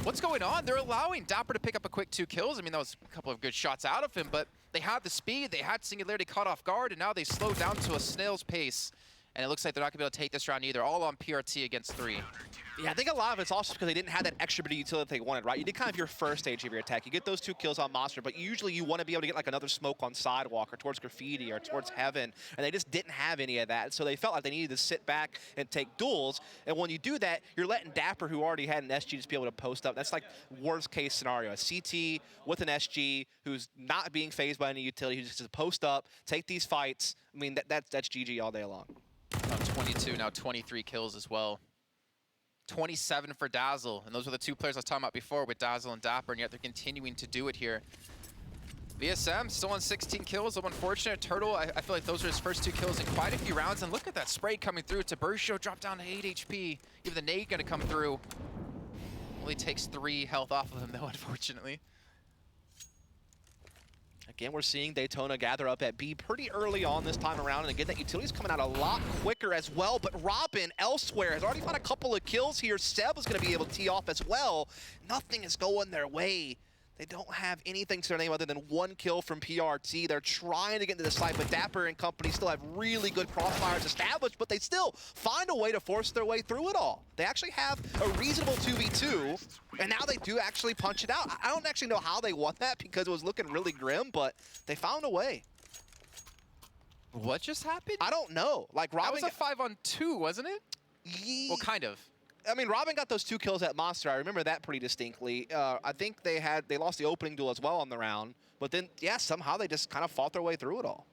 Speaker 2: What's going on? They're allowing Dapper to pick up a quick 2 kills. I mean, that was a couple of good shots out of him, but they had the speed, they had Singularity caught off guard, and now they slowed down to a snail's pace. And it looks like they're not going to be able to take this round either. All on PRT against 3.
Speaker 1: Yeah, I think a lot of it's also because they didn't have that extra bit of utility they wanted, right? You did kind of your first stage of your attack. You get those 2 kills on Monster, but usually you want to be able to get like another smoke on Sidewalk or towards Graffiti or towards Heaven, and they just didn't have any of that. So they felt like they needed to sit back and take duels, and when you do that, you're letting Dapper, who already had an SG, just be able to post up. That's like worst case scenario. A CT with an SG who's not being phased by any utility, who's just to post up, take these fights. I mean, that's GG all day long.
Speaker 2: 22, now 23 kills as well. 27 for Dazzle, and those were the 2 players I was talking about before with Dazzle and Dapper, and yet they're continuing to do it here. VSM still on 16 kills, a little unfortunate. Turtle, I feel like those are his first 2 kills in quite a few rounds, and look at that spray coming through. Tiburcio dropped down to 8 HP. Even the nade gonna come through. Only takes 3 health off of him though, unfortunately.
Speaker 1: Again, we're seeing DETONA gather up at B pretty early on this time around, and again, that utility's coming out a lot quicker as well, but Robin elsewhere has already found a couple of kills here. Seb is going to be able to tee off as well. Nothing is going their way. They don't have anything to their name other than 1 kill from PRT. They're trying to get into the site, but Dapper and company still have really good crossfires established, but they still find a way to force their way through it all. They actually have a reasonable 2v2, and now they do actually punch it out. I don't actually know how they won that because it was looking really grim, but they found a way.
Speaker 2: What just happened?
Speaker 1: I don't know. Like Robin,
Speaker 2: that was a 5-on-2, wasn't it? Well, kind of.
Speaker 1: I mean, Robin got those 2 kills at Monster. I remember that pretty distinctly. I think they lost the opening duel as well on the round. But then, yeah, somehow they just kind of fought their way through it all.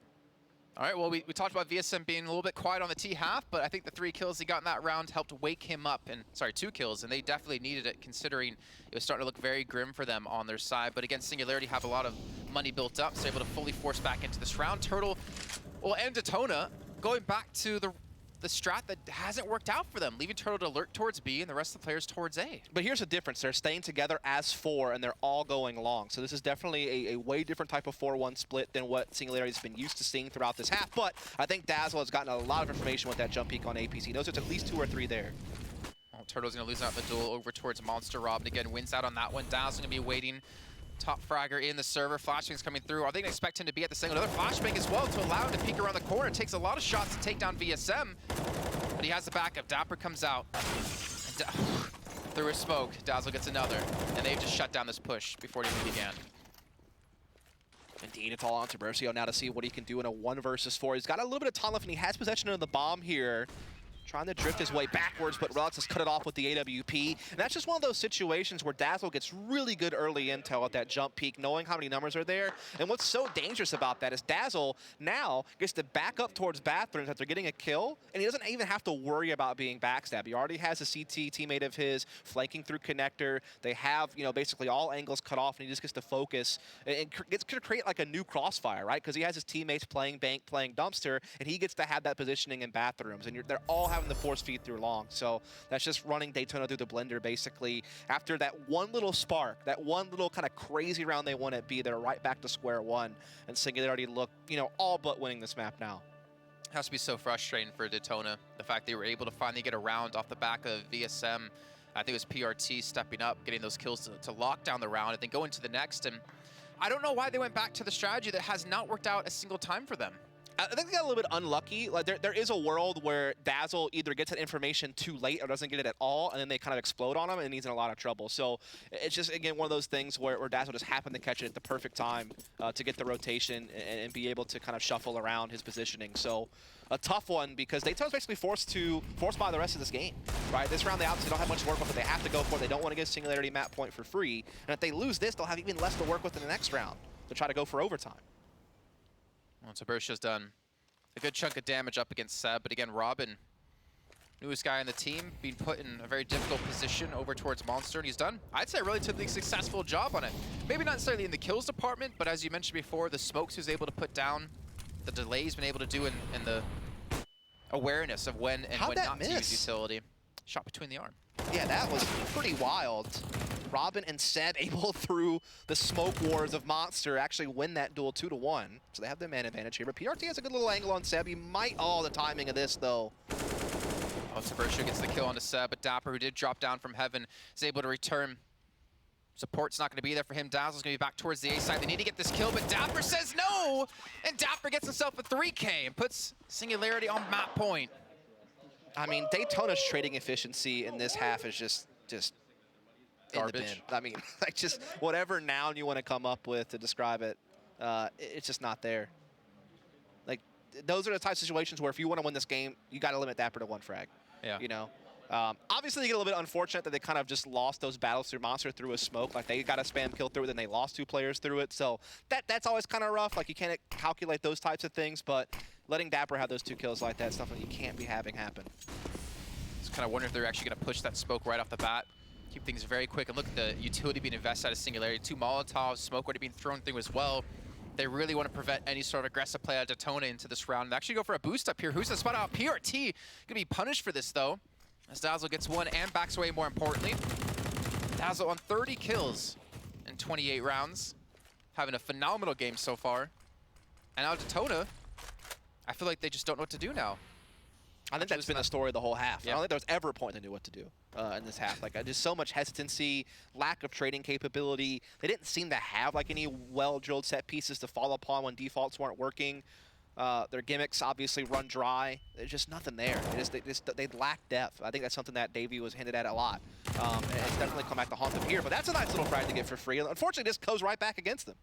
Speaker 2: All right, well, we talked about VSM being a little bit quiet on the T half, but I think the 3 kills he got in that round helped wake him up. And sorry, 2 kills, and they definitely needed it considering it was starting to look very grim for them on their side. But again, Singularity have a lot of money built up, so able to fully force back into this round. Turtle, well, and DETONA going back to the strat that hasn't worked out for them, leaving Turtle to alert towards B and the rest of the players towards A.
Speaker 1: But here's the difference. They're staying together as 4, and they're all going long. So this is definitely a way different type of 4-1 split than what Singularity's been used to seeing throughout this half. But I think Dazzle has gotten a lot of information with that jump peek on APC. He knows there's at least 2 or 3 there.
Speaker 2: Well, Turtle's going to lose out the duel over towards Monster. Robin again wins out on that one. Dazzle's going to be waiting. Top fragger in the server. Flashbang's coming through. Are they going to expect him to be at the single? Another flashbang as well to allow him to peek around the corner. It takes a lot of shots to take down VSM, but he has the backup. Dapper comes out. And through his smoke, Dazzle gets another, and they've just shut down this push before it even began.
Speaker 1: Indeed, it's all on Tiburcio now to see what he can do in a 1 versus 4. He's got a little bit of time left, and he has possession of the bomb here. Trying to drift his way backwards, but Relics has cut it off with the AWP. And that's just one of those situations where Dazzle gets really good early intel at that jump peak, knowing how many numbers are there. And what's so dangerous about that is Dazzle now gets to back up towards bathrooms after getting a kill, and he doesn't even have to worry about being backstabbed. He already has a CT teammate of his flanking through connector. They have, you know, basically all angles cut off, and he just gets to focus and gets to create like a new crossfire, right? Because he has his teammates playing bank, playing dumpster, and he gets to have that positioning in bathrooms. And they're all having the force feed through long. So that's just running DETONA through the blender, basically. After that one little spark, that one little kind of crazy round they won at B, they're right back to square one. And Singularity look, you know, all but winning this map now.
Speaker 2: It has to be so frustrating for DETONA. The fact they were able to finally get a round off the back of VSM. I think it was PRT stepping up, getting those kills to lock down the round and then go into the next. And I don't know why they went back to the strategy that has not worked out a single time for them.
Speaker 1: I think they got a little bit unlucky. Like there is a world where Dazzle either gets that information too late or doesn't get it at all, and then they kind of explode on him, and he's in a lot of trouble. So it's just, again, one of those things where Dazzle just happened to catch it at the perfect time to get the rotation and be able to kind of shuffle around his positioning. So a tough one because DETONA's basically forced by the rest of this game, right? This round they obviously don't have much to work with, but they have to go for it. They don't want to give Singularity map point for free, and if they lose this, they'll have even less to work with in the next round to try to go for overtime.
Speaker 2: Well, Tiburcio's done a good chunk of damage up against Seb, but again, Robin, newest guy on the team, being put in a very difficult position over towards Monster, and he's done, I'd say, a relatively successful job on it. Maybe not necessarily in the kills department, but as you mentioned before, the smokes he was able to put down, the delay he's been able to do, in the awareness of when and when not to use utility. Shot between the arm.
Speaker 1: Yeah, that was pretty wild. Robin and Seb able through the smoke wars of Monster actually win that duel 2-1. So they have the man advantage here. But PRT has a good little angle on Seb. He might, the timing of this though.
Speaker 2: Oh, Tiburcio gets the kill onto Seb, but Dapper, who did drop down from heaven, is able to return. Support's not going to be there for him. Dazzle's going to be back towards the A side. They need to get this kill, but Dapper says no! And Dapper gets himself a 3K and puts Singularity on map point.
Speaker 1: I mean, DETONA's trading efficiency in this half is just
Speaker 2: garbage.
Speaker 1: In the bin. I mean, like just whatever noun you want to come up with to describe it, it's just not there. Like, those are the types of situations where if you want to win this game, you got to limit Dapper to 1 frag.
Speaker 2: Yeah.
Speaker 1: You know? Obviously, they get a little bit unfortunate that they kind of just lost those battles through Monster through a smoke. Like, they got a spam kill through it, then they lost 2 players through it. So that's always kind of rough. Like, you can't calculate those types of things, but letting Dapper have those 2 kills like that is something you can't be having happen.
Speaker 2: Just kind of wonder if they're actually going to push that smoke right off the bat. Keep things very quick. And look at the utility being invested out of Singularity. 2 Molotovs, smoke already being thrown through as well. They really want to prevent any sort of aggressive play out of DETONA into this round. And actually go for a boost up here. Who's the spot out? PRT going to be punished for this, though, as Dazzle gets 1 and backs away, more importantly. Dazzle on 30 kills in 28 rounds. Having a phenomenal game so far. And now DETONA, I feel like they just don't know what to do now.
Speaker 1: I think that's been the story of the whole half.
Speaker 2: Yeah.
Speaker 1: I don't think there was ever a point they knew what to do in this half. Like, just so much hesitancy, lack of trading capability. They didn't seem to have like any well-drilled set pieces to fall upon when defaults weren't working. Their gimmicks obviously run dry. There's just nothing there. They lack depth. I think that's something that Davey was hinted at a lot. And it's definitely come back to haunt them here. But that's a nice little frag to get for free. Unfortunately, this goes right back against them.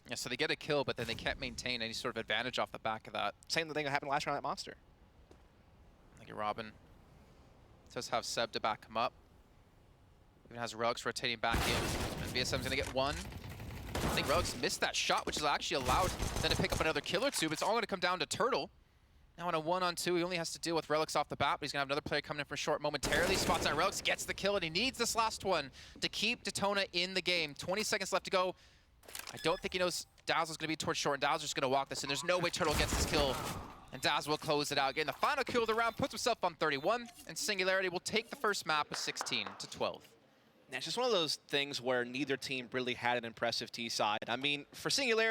Speaker 2: Yeah, so they get a kill, but then they can't maintain any sort of advantage off the back of that.
Speaker 1: Same thing that happened last round at Monster.
Speaker 2: Look at Robin. Does have Seb to back him up. Even has Relics rotating back in. And VSM's going to get 1. I think Relics missed that shot, which is actually allowed them to pick up another kill or two, but it's all going to come down to Turtle. Now on a 1-on-2, he only has to deal with Relics off the bat, but he's going to have another player coming in for short momentarily. Spots out Relics, gets the kill, and he needs this last one to keep DETONA in the game. 20 seconds left to go. I don't think he knows Dazzle's going to be towards short, and Dazzle's just going to walk this in. There's no way Turtle gets this kill, and Dazzle will close it out. Getting the final kill of the round, puts himself on 31, and Singularity will take the first map with 16-12.
Speaker 1: It's just one of those things where neither team really had an impressive T side. I mean, for Singularity,